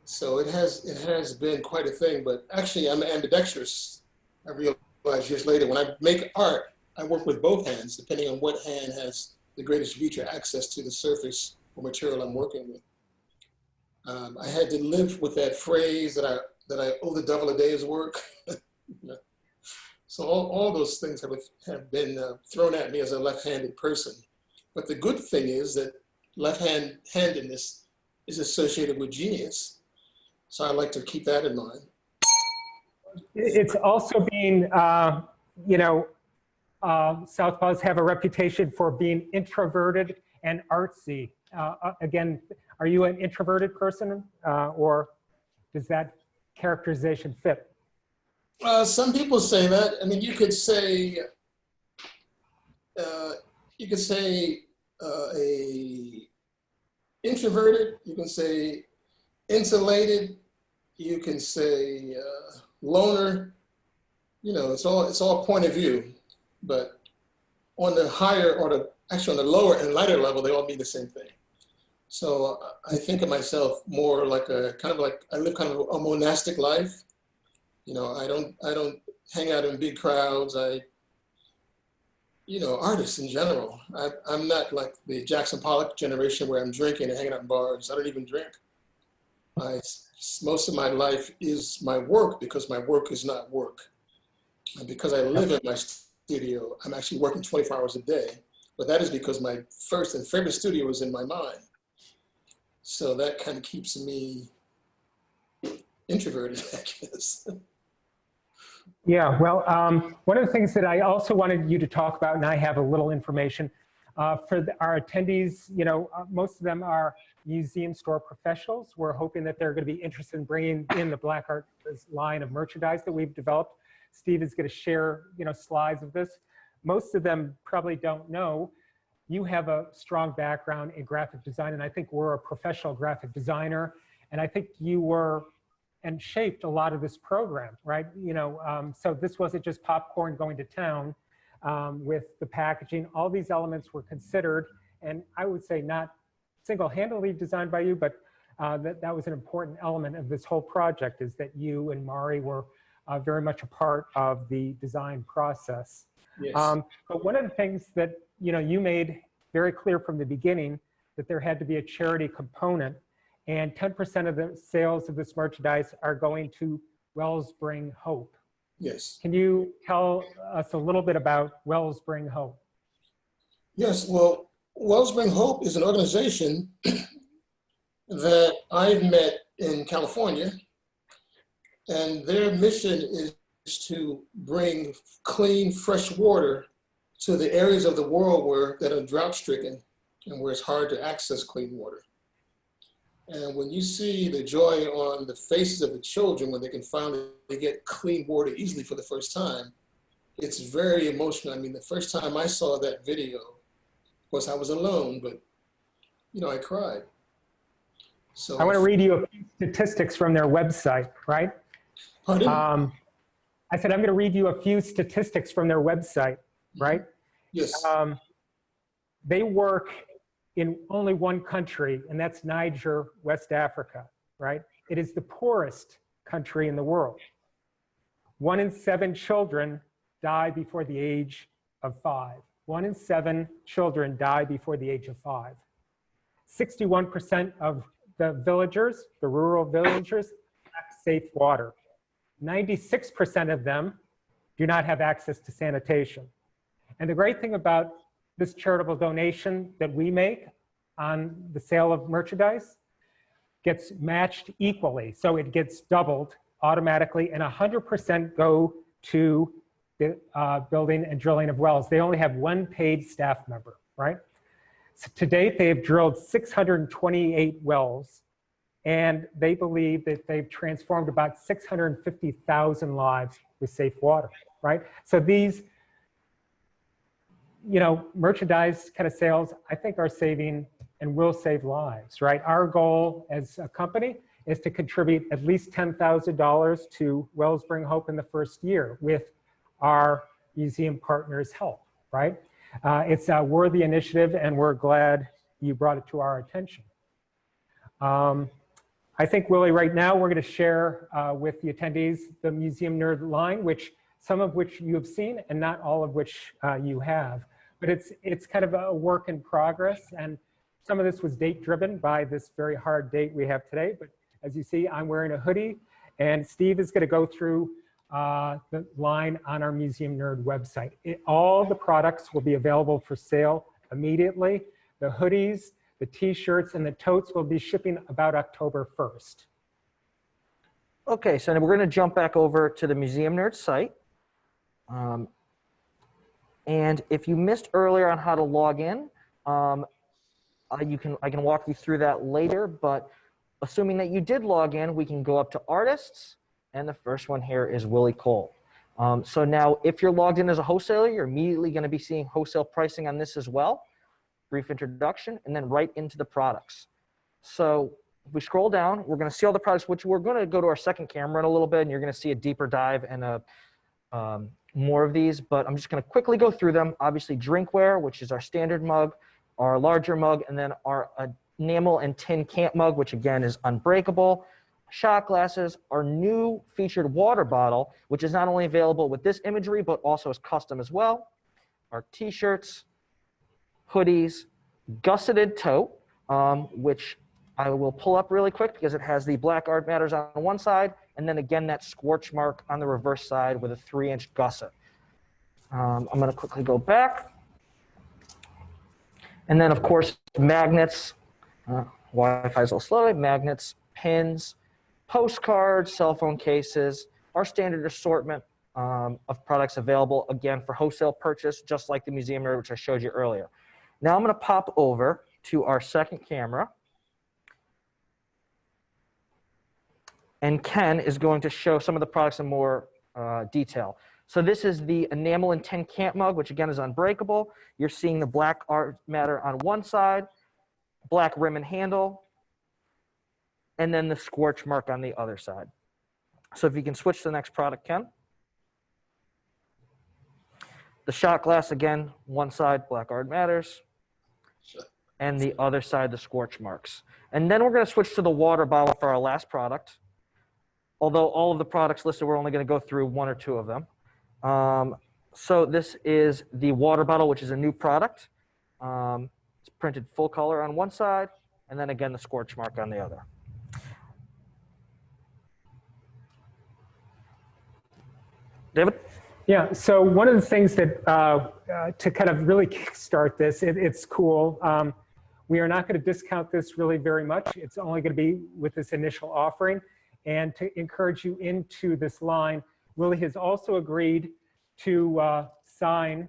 So it has been quite a thing, but actually I'm ambidextrous. I realized years later, when I make art, I work with both hands, depending on what hand has the greatest reach or access to the surface or material I'm working with. I had to live with that phrase that I owe the devil a day's work. So all those things have been thrown at me as a left-handed person. But the good thing is that left-handedness is associated with genius. So I like to keep that in mind. It's also being, you know, Southpaws have a reputation for being introverted and artsy. Again, are you an introverted person or does that characterization fit? Some people say that. I mean, you could say introverted. You can say insulated. You can say loner. You know, it's all point of view. But on the higher or actually on the lower and lighter level, they all mean the same thing. So I think of myself more like I live kind of a monastic life. You know, I don't hang out in big crowds. Artists in general. I'm not like the Jackson Pollock generation where I'm drinking and hanging out in bars. I don't even drink. Most of my life is my work because my work is not work. And because I live in my studio, I'm actually working 24 hours a day. But that is because my first and favorite studio is in my mind. So that kind of keeps me introverted, I guess. Yeah, well, one of the things that I also wanted you to talk about, and I have a little information, for our attendees, you know, most of them are museum store professionals. We're hoping that they're going to be interested in bringing in the Black Art line of merchandise that we've developed. Steve is going to share, you know, slides of this. Most of them probably don't know. You have a strong background in graphic design, and I think we're a professional graphic designer. And I think you were and shaped a lot of this program, right? You know, so this wasn't just popcorn going to town with the packaging. All these elements were considered, and I would say not single-handedly designed by you, but that was an important element of this whole project, is that you and Mari were very much a part of the design process. Yes. But one of the things that, you know, you made very clear from the beginning that there had to be a charity component, and 10% of the sales of this merchandise are going to Wellspring Hope. Yes. Can you tell us a little bit about Wellspring Hope? Yes, well, Wellspring Hope is an organization that I've met in California, and their mission is to bring clean, fresh water to the areas of the world that are drought-stricken and where it's hard to access clean water. And when you see the joy on the faces of the children when they can finally get clean water easily for the first time, it's very emotional. I mean, the first time I saw that video, of course I was alone, but you know, I cried. So I want to read you a few statistics from their website, right? Pardon? I said I'm going to read you a few statistics from their website, right? Yes. They work in only one country, and that's Niger, West Africa, right? It is the poorest country in the world. 1 in 7 children die before the age of 5. 1 in 7 children die before the age of 5. 61% of the villagers, the rural villagers, lack safe water. 96% of them do not have access to sanitation. And the great thing about this charitable donation that we make on the sale of merchandise, gets matched equally. So it gets doubled automatically, and 100% go to the building and drilling of wells. They only have one paid staff member, right? So to date, they have drilled 628 wells, and they believe that they've transformed about 650,000 lives with safe water, right? So these, merchandise kind of sales, I think are saving and will save lives, right? Our goal as a company is to contribute at least $10,000 to Wells Bring Hope in the first year with our museum partners' help, right? It's a worthy initiative, and we're glad you brought it to our attention. I think, Willie, right now we're going to share with the attendees the Museum Nerd line, some of which you have seen and not all of which you have. But it's kind of a work in progress, and some of this was date driven by this very hard date we have today. But as you see, I'm wearing a hoodie, and Steve is going to go through the line on our Museum Nerd website. All the products will be available for sale immediately. The hoodies, the t-shirts, and the totes will be shipping about October 1st. Okay, so we're going to jump back over to the Museum Nerd site. And if you missed earlier on how to log in, I can walk you through that later, but assuming that you did log in, we can go up to artists, and the first one here is Willie Cole. So now if you're logged in as a wholesaler, you're immediately going to be seeing wholesale pricing on this as well. Brief introduction, and then right into the products. So if we scroll down, we're going to see all the products, which we're going to go to our second camera in a little bit, and you're going to see a deeper dive and more of these, but I'm just going to quickly go through them. Obviously, drinkware, which is our standard mug, our larger mug, and then our enamel and tin camp mug, which again is unbreakable. Shot glasses, our new featured water bottle, which is not only available with this imagery, but also is custom as well. Our t-shirts, hoodies, gusseted tote, which I will pull up really quick because it has the Black Art Matters on one side, and then again that scorch mark on the reverse side with a 3-inch gusset. I'm going to quickly go back. And then, of course, magnets, Wi-Fi is a little slow, magnets, pins, postcards, cell phone cases, our standard assortment of products available, again, for wholesale purchase, just like the Museum Nerd, which I showed you earlier. Now I'm going to pop over to our second camera. And Ken is going to show some of the products in more detail. So this is the enamel and tin camp mug, which again is unbreakable. You're seeing the Black Art Matter on one side, black rim and handle, and then the scorch mark on the other side. So if you can switch to the next product, Ken. The shot glass, again, one side, Black Art Matters, and the other side, the scorch marks. And then we're going to switch to the water bottle for our last product. Although all of the products listed, we're only going to go through one or two of them. So this is the water bottle, which is a new product. It's printed full color on one side, and then again, the scorch mark on the other. David? Yeah, so one of the things that, to kind of really kickstart this, it's cool. We are not going to discount this really very much. It's only going to be with this initial offering. And to encourage you into this line, Willie has also agreed to sign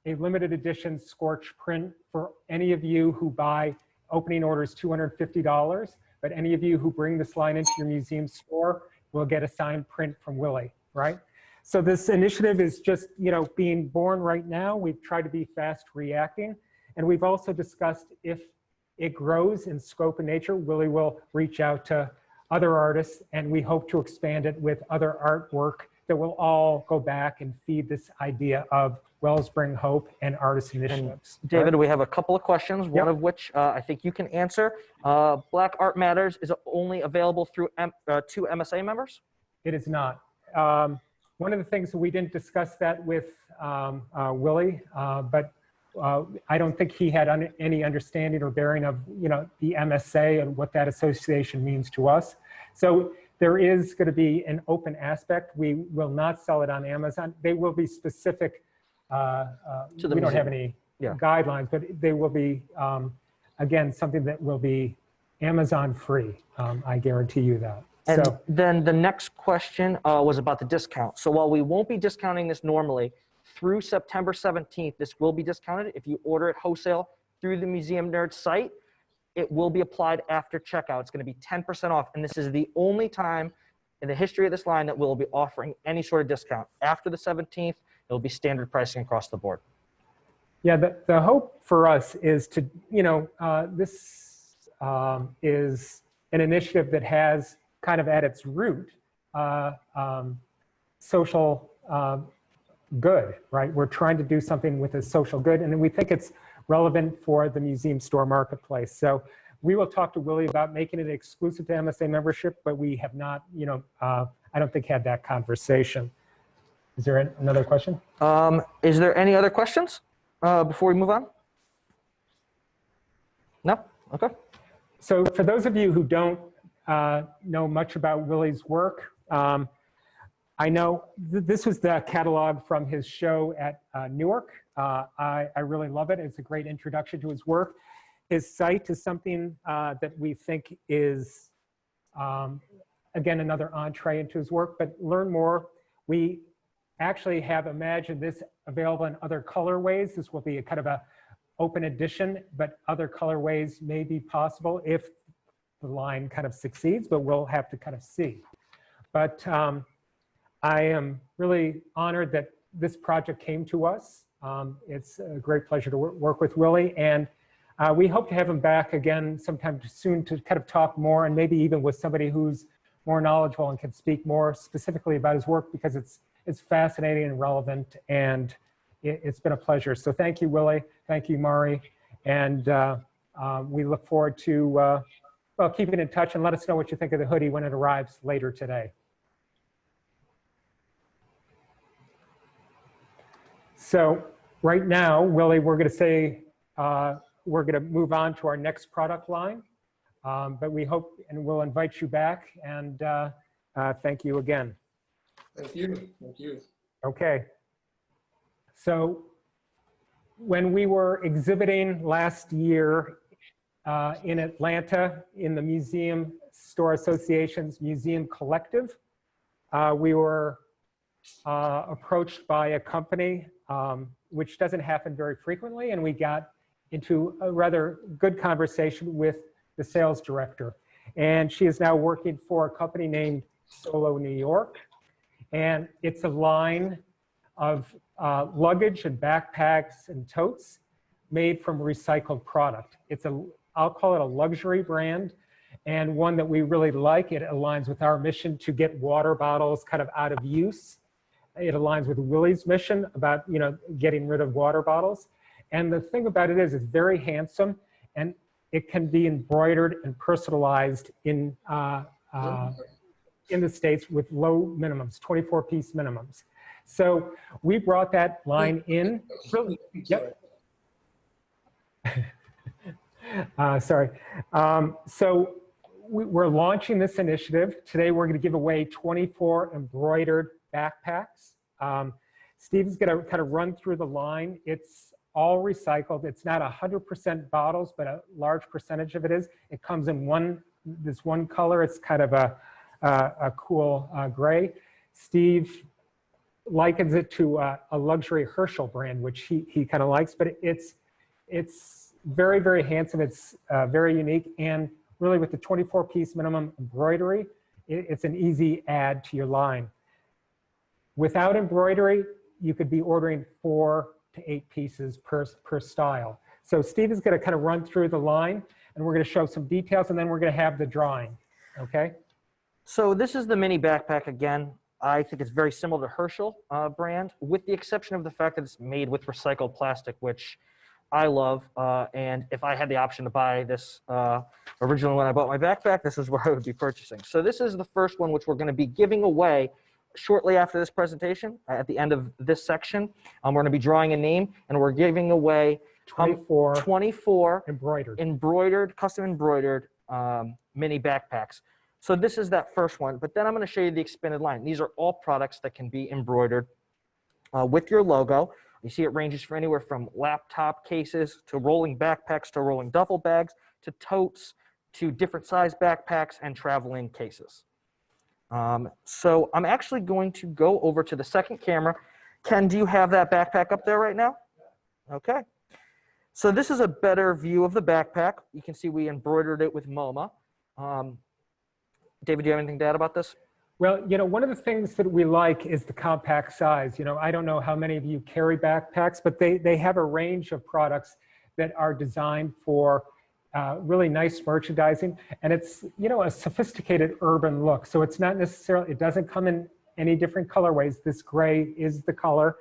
a limited edition scorch print for any of you who buy opening orders $250, but any of you who bring this line into your museum store will get a signed print from Willie, right? So this initiative is just, being born right now. We've tried to be fast reacting, and we've also discussed if it grows in scope and nature, Willie will reach out to other artists, and we hope to expand it with other artwork that will all go back and feed this idea of Wells Bring Hope and artist initiatives. And David, we have a couple of questions, one of which I think you can answer. Black Art Matters is only available through two MSA members? It is not. One of the things that we didn't discuss that with Willie, but I don't think he had any understanding or bearing of the MSA and what that association means to us. So there is going to be an open aspect. We will not sell it on Amazon. They will be specific. We don't have any guidelines, but they will be, again, something that will be Amazon free. I guarantee you that. And So then the next question was about the discount. So while we won't be discounting this normally, through September 17th, this will be discounted. If you order it wholesale through the Museum Nerd site, it will be applied after checkout. It's going to be 10% off. And this is the only time in the history of this line that we'll be offering any sort of discount. After the 17th, it'll be standard pricing across the board. yeah, the hope for us is to, this is an initiative that has kind of at its root social good, right? We're trying to do something with a social good, and we think it's relevant for the museum store marketplace. So we will talk to Willie about making it exclusive to MSA membership, but we have not, I don't think had that conversation. Is there another question? Is there any other questions before we move on? No? Okay. So for those of you who don't know much about Willie's work, I know this was the catalog from his show at Newark. I really love it. It's a great introduction to his work. His site is something that we think is, again, another entree into his work, but learn more. We actually have imagined this available in other colorways. This will be a kind of a open edition, but other colorways may be possible if the line kind of succeeds, but we'll have to kind of see. But I am really honored that this project came to us. It's a great pleasure to work with Willie, and we hope to have him back again sometime soon to kind of talk more, and maybe even with somebody who's more knowledgeable and can speak more specifically about his work, because it's fascinating and relevant, and it's been a pleasure. So thank you, Willie. Thank you, Mari. And we look forward to, well, keeping in touch, and let us know what you think of the hoodie when it arrives later today. So right now, Willie, we're going to say, we're going to move on to our next product line. But we hope and we'll invite you back, and thank you again. Thank you. Thank you. Okay. So when we were exhibiting last year in Atlanta in the Museum Store Association's Museum Collective, we were approached by a company, which doesn't happen very frequently, and we got into a rather good conversation with the sales director. And she is now working for a company named Solo New York. And it's a line of luggage and backpacks and totes made from recycled product. It's I'll call it a luxury brand, and one that we really like. It aligns with our mission to get water bottles kind of out of use. It aligns with Willie's mission about, getting rid of water bottles. And the thing about it is it's very handsome, and it can be embroidered and personalized in the States with low minimums, 24-piece minimums. So we brought that line in. Really, yep. Sorry. So we're launching this initiative. Today we're going to give away 24 embroidered backpacks. Steve's going to kind of run through the line. It's all recycled. It's not 100% bottles, but a large percentage of it is. It comes in this one color. It's kind of a cool gray. Steve likens it to a luxury Herschel brand, which he kind of likes, but it's very, very handsome. It's very unique, and really with the 24-piece minimum embroidery, it's an easy add to your line. Without embroidery, you could be ordering 4 to 8 pieces per style. So Steve is going to kind of run through the line, and we're going to show some details, and then we're going to have the drawing. Okay? So this is the mini backpack again. I think it's very similar to Herschel brand, with the exception of the fact that it's made with recycled plastic, which I love. And if I had the option to buy this originally when I bought my backpack, this is where I would be purchasing. So this is the first one, which we're going to be giving away shortly after this presentation. At the end of this section, we're going to be drawing a name, and we're giving away 24 embroidered, custom embroidered mini backpacks. So this is that first one, but then I'm going to show you the expanded line. These are all products that can be embroidered with your logo. You see it ranges from anywhere from laptop cases to rolling backpacks to rolling duffel bags to totes to different size backpacks and traveling cases. So I'm actually going to go over to the second camera. Ken, do you have that backpack up there right now? Okay. So this is a better view of the backpack. You can see we embroidered it with MoMA. David, do you have anything to add about this? Well, you know, one of the things that we like is the compact size. You know, I don't know how many of you carry backpacks, but they have a range of products that are designed for really nice merchandising. And it's, you know, a sophisticated urban look. So it's not necessarily, it doesn't come in any different colorways. This gray is the color.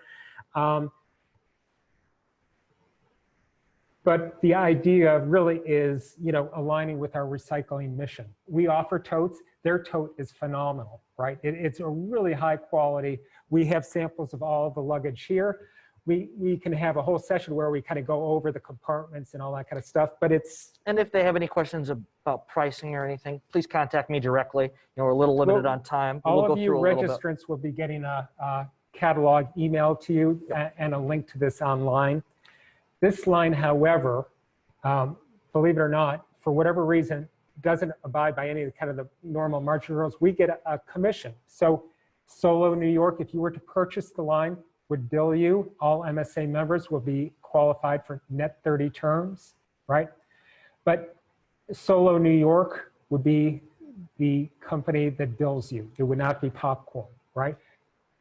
But the idea really is, you know, aligning with our recycling mission. We offer totes. Their tote is phenomenal, right? It's a really high quality. We have samples of all the luggage here. We can have a whole session where we kind of go over the compartments and all that kind of stuff, but it's... And if they have any questions about pricing or anything, please contact me directly. You know, we're a little limited on time. All of you registrants will be getting a catalog email to you and a link to this online. This line, however, believe it or not, for whatever reason, doesn't abide by any of the kind of the normal margin rules. We get a commission. So Solo New York, if you were to purchase the line, would bill you. All MSA members will be qualified for net 30 terms, right? But Solo New York would be the company that bills you. It would not be Popcorn, right?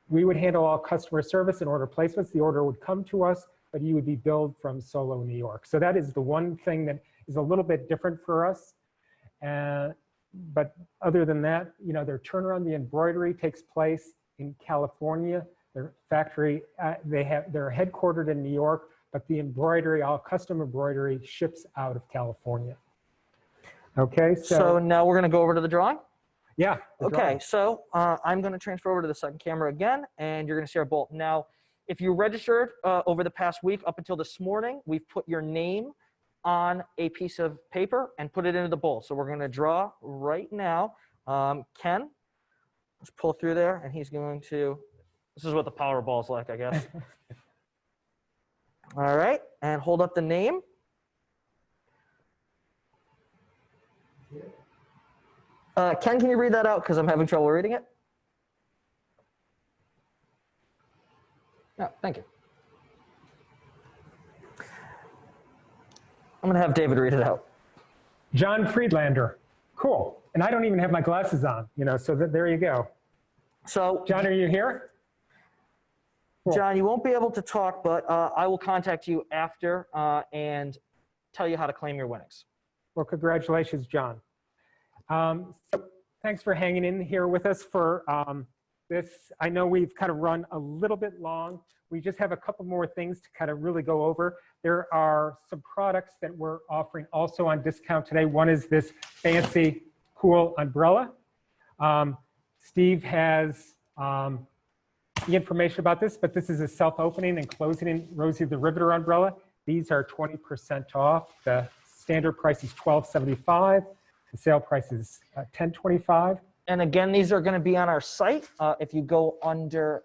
We would handle all customer service and order placements. The order would come to us, but you would be billed from Solo New York. So that is the one thing that is a little bit different for us. But other than that, you know, their turnaround, the embroidery takes place in California. Their factory, they're headquartered in New York, but the embroidery, all custom embroidery, ships out of California. Okay, so now we're going to go over to the drawing. Yeah. Okay, so I'm going to transfer over to the second camera again, and you're going to see our bowl. Now, if you registered over the past week up until this morning, we've put your name on a piece of paper and put it into the bowl. So we're going to draw right now. Ken, let's pull through there, and he's going to... This is what the Powerball is like, I guess. All right, and hold up the name. Ken, can you read that out? Because I'm having trouble reading it. No, thank you. I'm going to have David read it out. John Friedlander. Cool. And I don't even have my glasses on, you know, so there you go. So, John, are you here? Cool. John, you won't be able to talk, but I will contact you after and tell you how to claim your winnings. Well, congratulations, John. So thanks for hanging in here with us for this. I know we've kind of run a little bit long. We just have a couple more things to kind of really go over. There are some products that we're offering also on discount today. One is this fancy, cool umbrella. Steve has the information about this, but this is a self-opening and closing Rosie the Riveter umbrella. These are 20% off. The standard price is $12.75. The sale price is $10.25. And again, these are going to be on our site. If you go under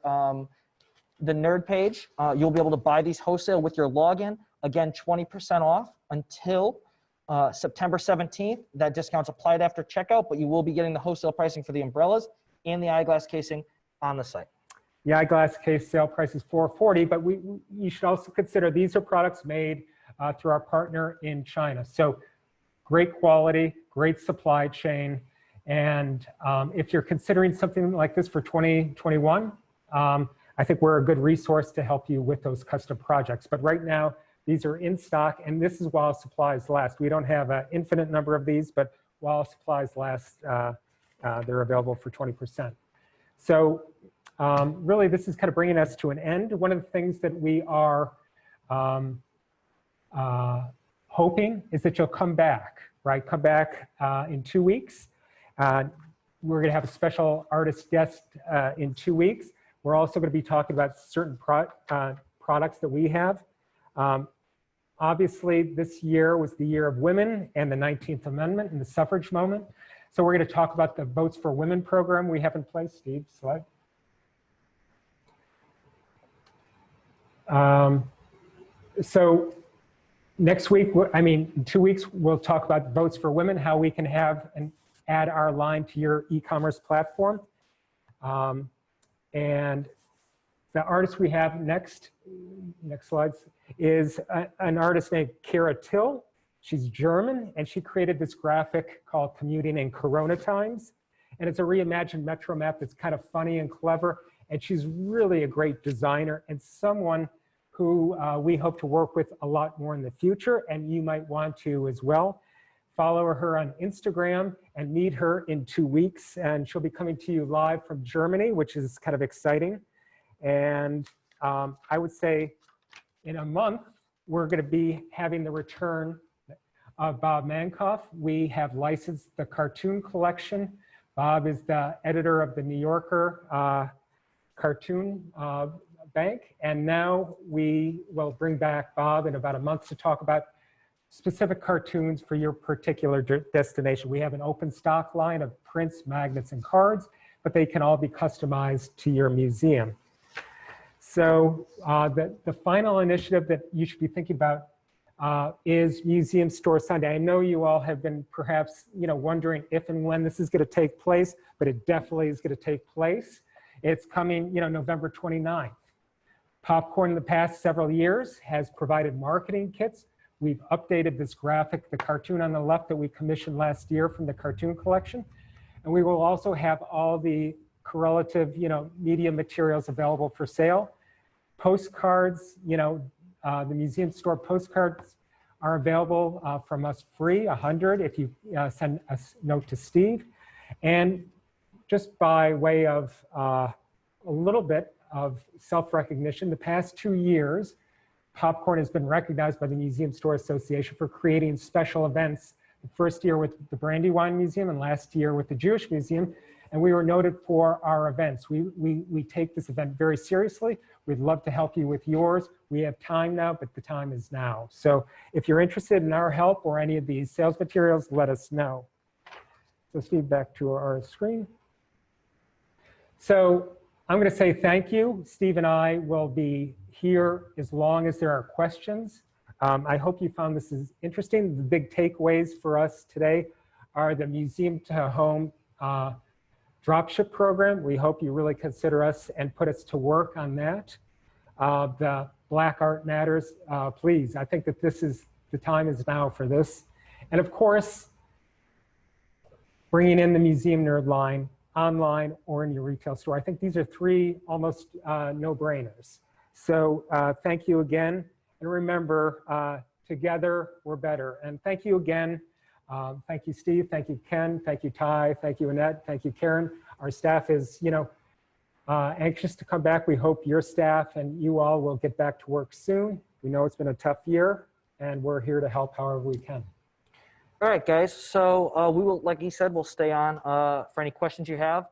the nerd page, you'll be able to buy these wholesale with your login. Again, 20% off until September 17th. That discount's applied after checkout, but you will be getting the wholesale pricing for the umbrellas and the eyeglass casing on the site. The eyeglass case sale price is $4.40, but you should also consider these are products made through our partner in China. So great quality, great supply chain. And if you're considering something like this for 2021, I think we're a good resource to help you with those custom projects. But right now, these are in stock, and this is while supplies last. We don't have an infinite number of these, but while supplies last, they're available for 20%. So really, this is kind of bringing us to an end. One of the things that we are hoping is that you'll come back, right? Come back in 2 weeks. We're going to have a special artist guest in 2 weeks. We're also going to be talking about certain products that we have. Obviously, this year was the year of women and the 19th Amendment and the suffrage moment. So we're going to talk about the Votes for Women program we have in place. Steve, slide. So Next week, in 2 weeks, we'll talk about Votes for Women, how we can have and add our line to your e-commerce platform. And the artist we have next slides, is an artist named Kara Till. She's German, and she created this graphic called Commuting in Corona Times. And it's a reimagined metro map that's kind of funny and clever. And she's really a great designer and someone who we hope to work with a lot more in the future, and you might want to as well. Follow her on Instagram and meet her in 2 weeks, and she'll be coming to you live from Germany, which is kind of exciting. And I would say in a month, we're going to be having the return of Bob Mankoff. We have licensed the cartoon collection. Bob is the editor of the New Yorker cartoon bank. And now we will bring back Bob in about a month to talk about specific cartoons for your particular destination. We have an open stock line of prints, magnets, and cards, but they can all be customized to your museum. So the final initiative that you should be thinking about is Museum Store Sunday. I know you all have been perhaps wondering if and when this is going to take place, but it definitely is going to take place. It's coming November 29th. Popcorn in the past several years has provided marketing kits. We've updated this graphic, the cartoon on the left that we commissioned last year from the cartoon collection. And we will also have all the correlative media materials available for sale. Postcards, the museum store postcards are available from us free, 100 if you send a note to Steve. And just by way of a little bit of self-recognition, the past 2 years, Popcorn has been recognized by the Museum Store Association for creating special events. The first year with the Brandywine Museum and last year with the Jewish Museum. And we were noted for our events. We take this event very seriously. We'd love to help you with yours. We have time now, but the time is now. So if you're interested in our help or any of these sales materials, let us know. So Steve, back to our screen. So I'm going to say thank you. Steve and I will be here as long as there are questions. I hope you found this is interesting. The big takeaways for us today are the Museum to Home dropship program. We hope you really consider us and put us to work on that. The Black Art Matters, please. I think that the time is now for this. And of course, bringing in the Museum Nerd line online or in your retail store. I think these are 3 almost no-brainers. So thank you again. And remember, together we're better. And thank you again. Thank you, Steve. Thank you, Ken. Thank you, Ty. Thank you, Annette. Thank you, Karen. Our staff is, anxious to come back. We hope your staff and you all will get back to work soon. We know it's been a tough year, and we're here to help however we can. All right, guys. So we will, like he said, we'll stay on for any questions you have.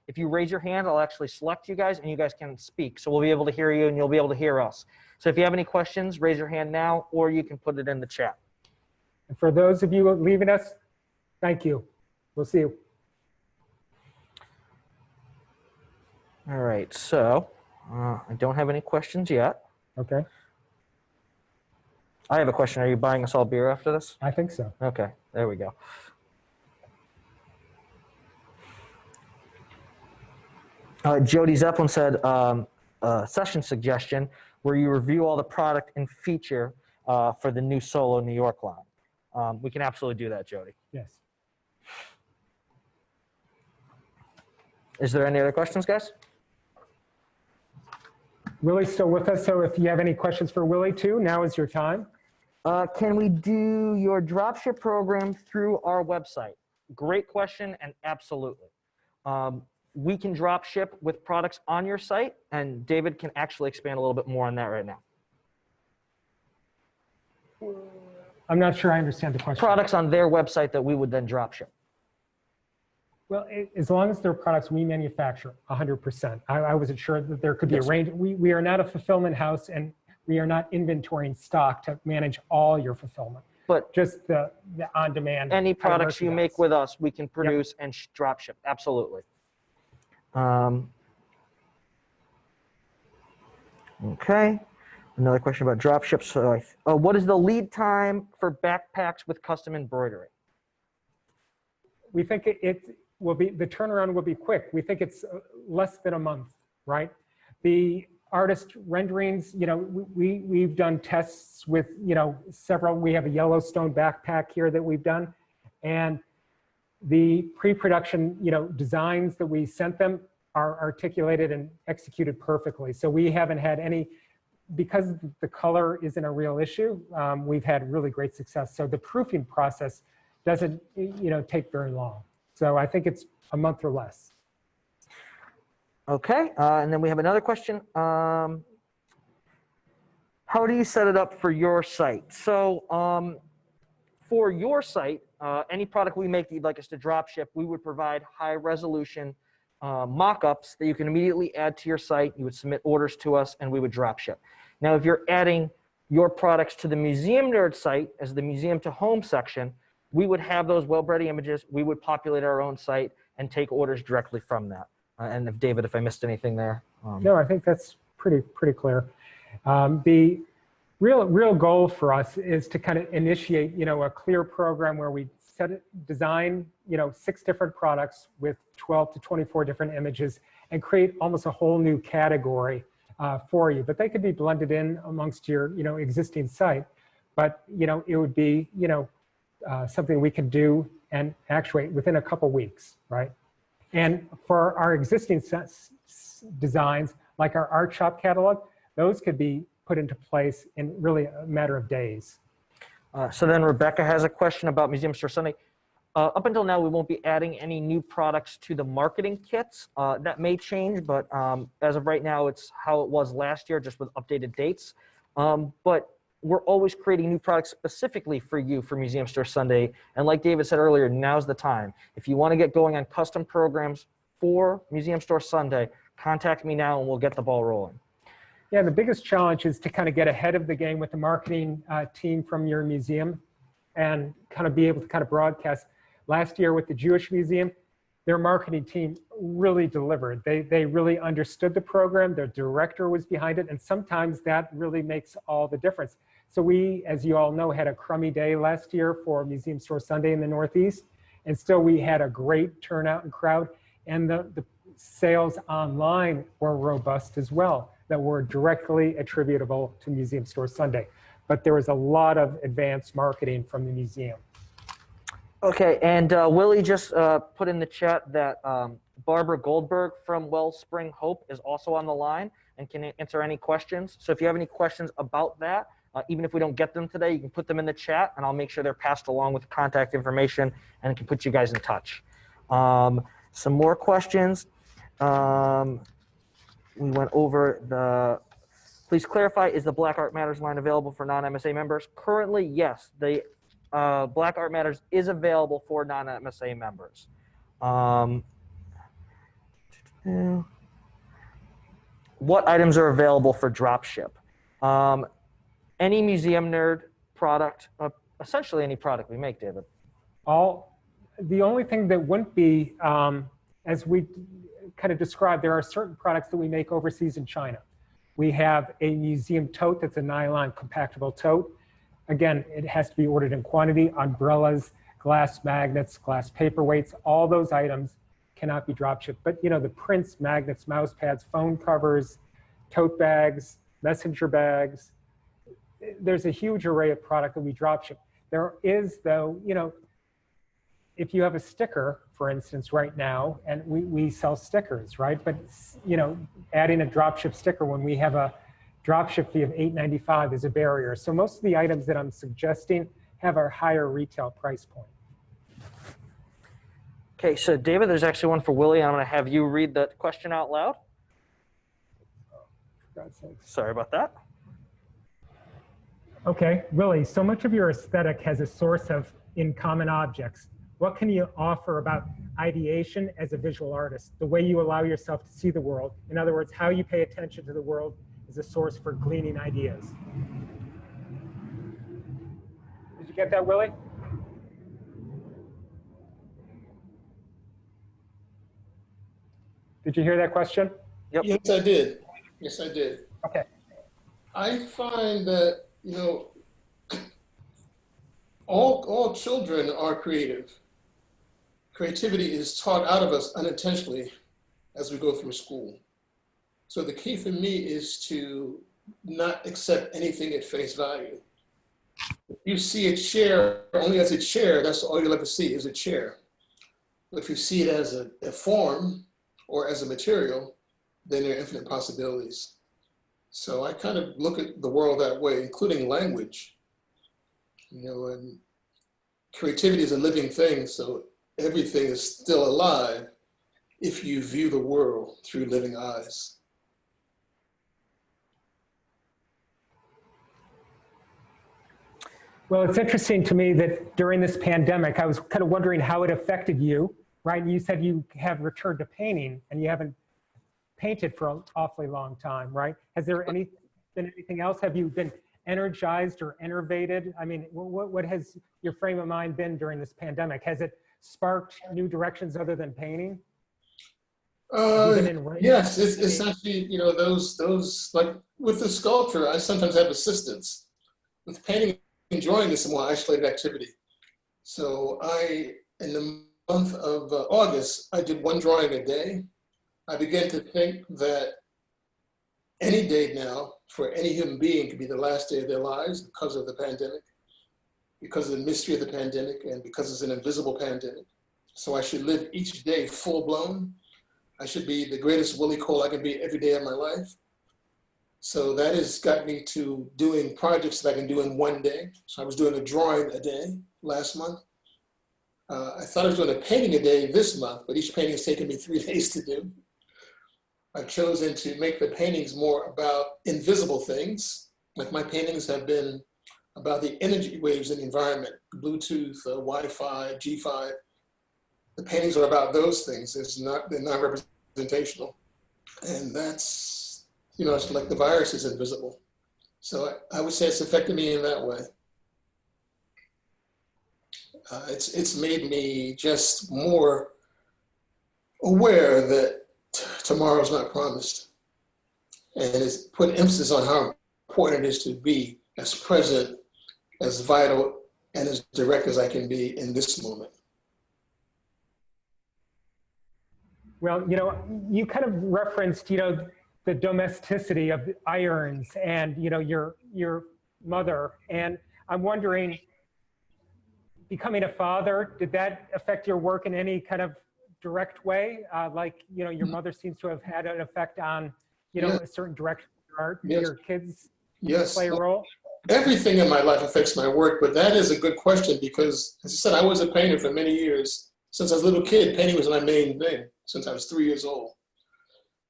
If you raise your hand, I'll actually select you guys, and you guys can speak. So we'll be able to hear you, and you'll be able to hear us. So if you have any questions, raise your hand now, or you can put it in the chat. And for those of you leaving us, thank you. We'll see you. All right. So I don't have any questions yet. Okay. I have a question. Are you buying us all beer after this? I think so. Okay, there we go. Jody Zeppelin said, session suggestion where you review all the product and feature for the new Solo New York line. We can absolutely do that, Jody. Yes. Is there any other questions, guys? Willie's still with us, so if you have any questions for Willie too, now is your time. Can we do your dropship program through our website? Great question, and absolutely. We can dropship with products on your site, and David can actually expand a little bit more on that right now. I'm not sure I understand the question. Products on their website that we would then dropship. Well, as long as they're products we manufacture, 100%. I wasn't sure that there could be a range. We are not a fulfillment house, and we are not inventorying stock to manage all your fulfillment. But just the on-demand. Any products you make with us, we can produce and drop ship. Absolutely. Okay. Another question about drop ships. So what is the lead time for backpacks with custom embroidery? We think it will be, the turnaround will be quick. We think it's less than a month, right? The artist renderings, you know, we've done tests with, you know, several. We have a Yellowstone backpack here that we've done, and the pre-production, you know, designs that we sent them are articulated and executed perfectly. So we haven't had any, because the color isn't a real issue, we've had really great success. So the proofing process doesn't, you know, take very long. So I think it's a month or less. Okay, and then we have another question. How do you set it up for your site? So for your site, any product we make that you'd like us to drop ship, we would provide high resolution mock-ups that you can immediately add to your site. You would submit orders to us and we would drop ship. Now, if you're adding your products to the Museum Nerd site as the Museum to Home section, we would have those web-ready images. We would populate our own site and take orders directly from that. And if David, if I missed anything there. No, I think that's pretty clear. The real goal for us is to kind of initiate, you know, a clear program where we design, you know, 6 different products with 12 to 24 different images and create almost a whole new category for you. But they could be blended in amongst your, you know, existing site. But, you know, it would be, you know, something we could do and actuate within a couple weeks, right? And for our existing designs, like our art shop catalog, those could be put into place in really a matter of days. So then Rebecca has a question about Museum Store Sunday. Up until now, we won't be adding any new products to the marketing kits. That may change, but as of right now, it's how it was last year, just with updated dates. But we're always creating new products specifically for you for Museum Store Sunday. And like David said earlier, now's the time. If you want to get going on custom programs for Museum Store Sunday, contact me now and we'll get the ball rolling. Yeah, the biggest challenge is to kind of get ahead of the game with the marketing team from your museum and kind of be able to kind of broadcast. Last year with the Jewish Museum, their marketing team really delivered. They really understood the program, their director was behind it, and sometimes that really makes all the difference. So we, as you all know, had a crummy day last year for Museum Store Sunday in the Northeast, and still we had a great turnout and crowd, and the sales online were robust as well, that were directly attributable to Museum Store Sunday. But there was a lot of advanced marketing from the museum. Okay, and Willie just put in the chat that Barbara Goldberg from Wellspring Hope is also on the line and can answer any questions. So if you have any questions about that, even if we don't get them today, you can put them in the chat and I'll make sure they're passed along with contact information and can put you guys in touch. Some more questions. We went over the, please clarify, is the Black Art Matters line available for non-MSA members? Currently, yes. The Black Art Matters is available for non-MSA members. What items are available for dropship? Any Museum Nerd product, essentially any product we make, David. The only thing that wouldn't be, as we kind of described, there are certain products that we make overseas in China. We have a museum tote that's a nylon compactable tote. Again, it has to be ordered in quantity. Umbrellas, glass magnets, glass paperweights, all those items cannot be drop shipped. But you know, the prints, magnets, mouse pads, phone covers, tote bags, messenger bags, there's a huge array of product that we drop ship. There is, though, you know, if you have a sticker, for instance, right now, and we sell stickers, right? But you know, adding a drop ship sticker when we have a dropship fee of $8.95 is a barrier. So most of the items that I'm suggesting have a higher retail price point. Okay, so David, there's actually one for Willie. I'm going to have you read the question out loud. For God's sakes. Sorry about that. Okay, Willie, so much of your aesthetic has a source of in common objects. What can you offer about ideation as a visual artist, the way you allow yourself to see the world? In other words, how you pay attention to the world is a source for gleaning ideas. Did you get that, Willie? Did you hear that question? Yep. Yes, I did. Yes, I did. Okay. I find that, all children are creative. Creativity is taught out of us unintentionally as we go through school. So the key for me is to not accept anything at face value. If you see a chair only as a chair, that's all you'll ever see is a chair. But if you see it as a form or as a material, then there are infinite possibilities. So I kind of look at the world that way, including language. And creativity is a living thing, so everything is still alive if you view the world through living eyes. Well, it's interesting to me that during this pandemic, I was kind of wondering how it affected you, right? And you said you have returned to painting and you haven't painted for an awfully long time, right? Has there been anything else? Have you been energized or enervated? I mean, what has your frame of mind been during this pandemic? Has it sparked new directions other than painting? Yes, it's actually, those like with the sculpture, I sometimes have assistants. With painting and drawing is a more isolated activity. So in the month of August, I did one drawing a day. I began to think that any day now for any human being could be the last day of their lives because of the pandemic, because of the mystery of the pandemic, and because it's an invisible pandemic. So I should live each day full blown. I should be the greatest Willie Cole I can be every day of my life. So that has got me to doing projects that I can do in one day. So I was doing a drawing a day last month. I thought I was doing a painting a day this month, but each painting has taken me 3 days to do. I've chosen to make the paintings more about invisible things. Like my paintings have been about the energy waves in the environment, Bluetooth, Wi-Fi, G5. The paintings are about those things. They're not representational. And that's, it's like the virus is invisible. So I would say it's affected me in that way. It's made me just more aware that tomorrow's not promised. And it's put emphasis on how important it is to be as present, as vital, and as direct as I can be in this moment. Well, you kind of referenced, the domesticity of the irons and, your mother. And I'm wondering, becoming a father, did that affect your work in any kind of direct way? Your mother seems to have had an effect on, a certain direction of art. Do your kids play a role? Everything in my life affects my work, but that is a good question because, as I said, I was a painter for many years. Since I was a little kid, painting was my main thing, since I was 3 years old.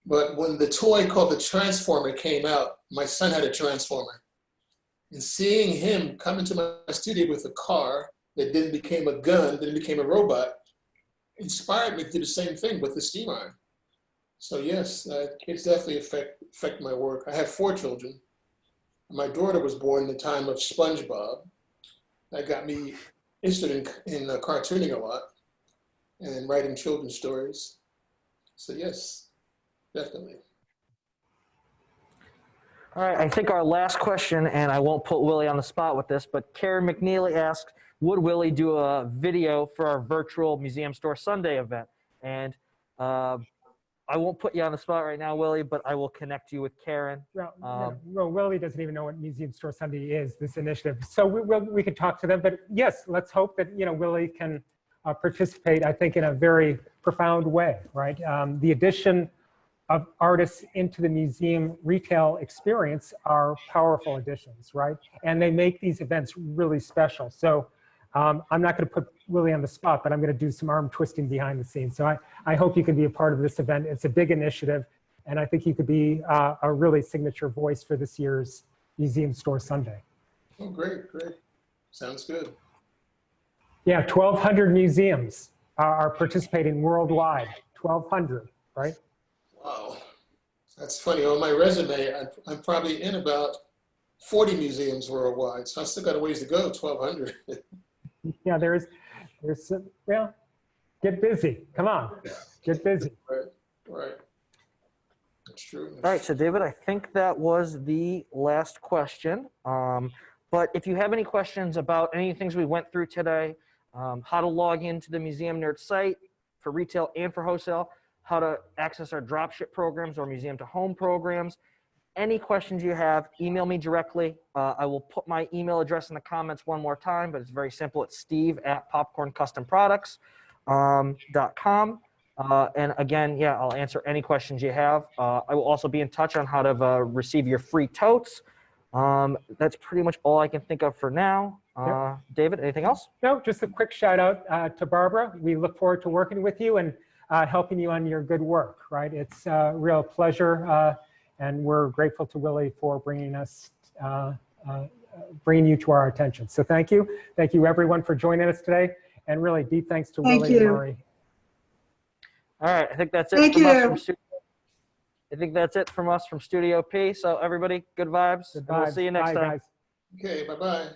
But when the toy called the Transformer came out, my son had a Transformer. And seeing him come into my studio with a car that then became a gun, then became a robot, inspired me to do the same thing with the steam iron. So yes, kids definitely affect my work. I have 4 children. My daughter was born in the time of SpongeBob. That got me interested in cartooning a lot and writing children's stories. So yes, definitely. All right, I think our last question, and I won't put Willie on the spot with this, but Karen McNeely asked, would Willie do a video for our virtual Museum Store Sunday event? And I won't put you on the spot right now, Willie, but I will connect you with Karen. Well, Willie doesn't even know what Museum Store Sunday is, this initiative. So we could talk to them, but yes, let's hope that, Willie can participate, I think, in a very profound way, right? The addition of artists into the museum retail experience are powerful additions, right? And they make these events really special. So I'm not going to put Willie on the spot, but I'm going to do some arm twisting behind the scenes. So I hope you can be a part of this event. It's a big initiative, and I think you could be a really signature voice for this year's Museum Store Sunday. Oh, great. Sounds good. Yeah, 1,200 museums are participating worldwide. 1,200, right? Wow, that's funny. On my resume, I'm probably in about 40 museums worldwide, so I still got a ways to go, 1,200. Yeah, there's well, get busy. Come on, get busy. Right. That's true. All right, so David, I think that was the last question. But if you have any questions about any things we went through today, how to log into the Museum Nerd site for retail and for wholesale, how to access our dropship programs or museum to home programs, any questions you have, email me directly. I will put my email address in the comments one more time, but it's very simple. It's steve@popcorncustomproducts.com. And again, yeah, I'll answer any questions you have. I will also be in touch on how to receive your free totes. That's pretty much all I can think of for now. David, anything else? No, just a quick shout out to Barbara. We look forward to working with you and helping you on your good work, right? It's a real pleasure, and we're grateful to Willie for bringing you to our attention. So thank you. Thank you everyone for joining us today, and really deep thanks to Willie and Murray. All right, I think that's it Thank from us you. from Studio. I think that's it from us from Studio P. So everybody, good vibes. Good And we'll vibes. see you next Bye, time. guys. Okay, bye-bye.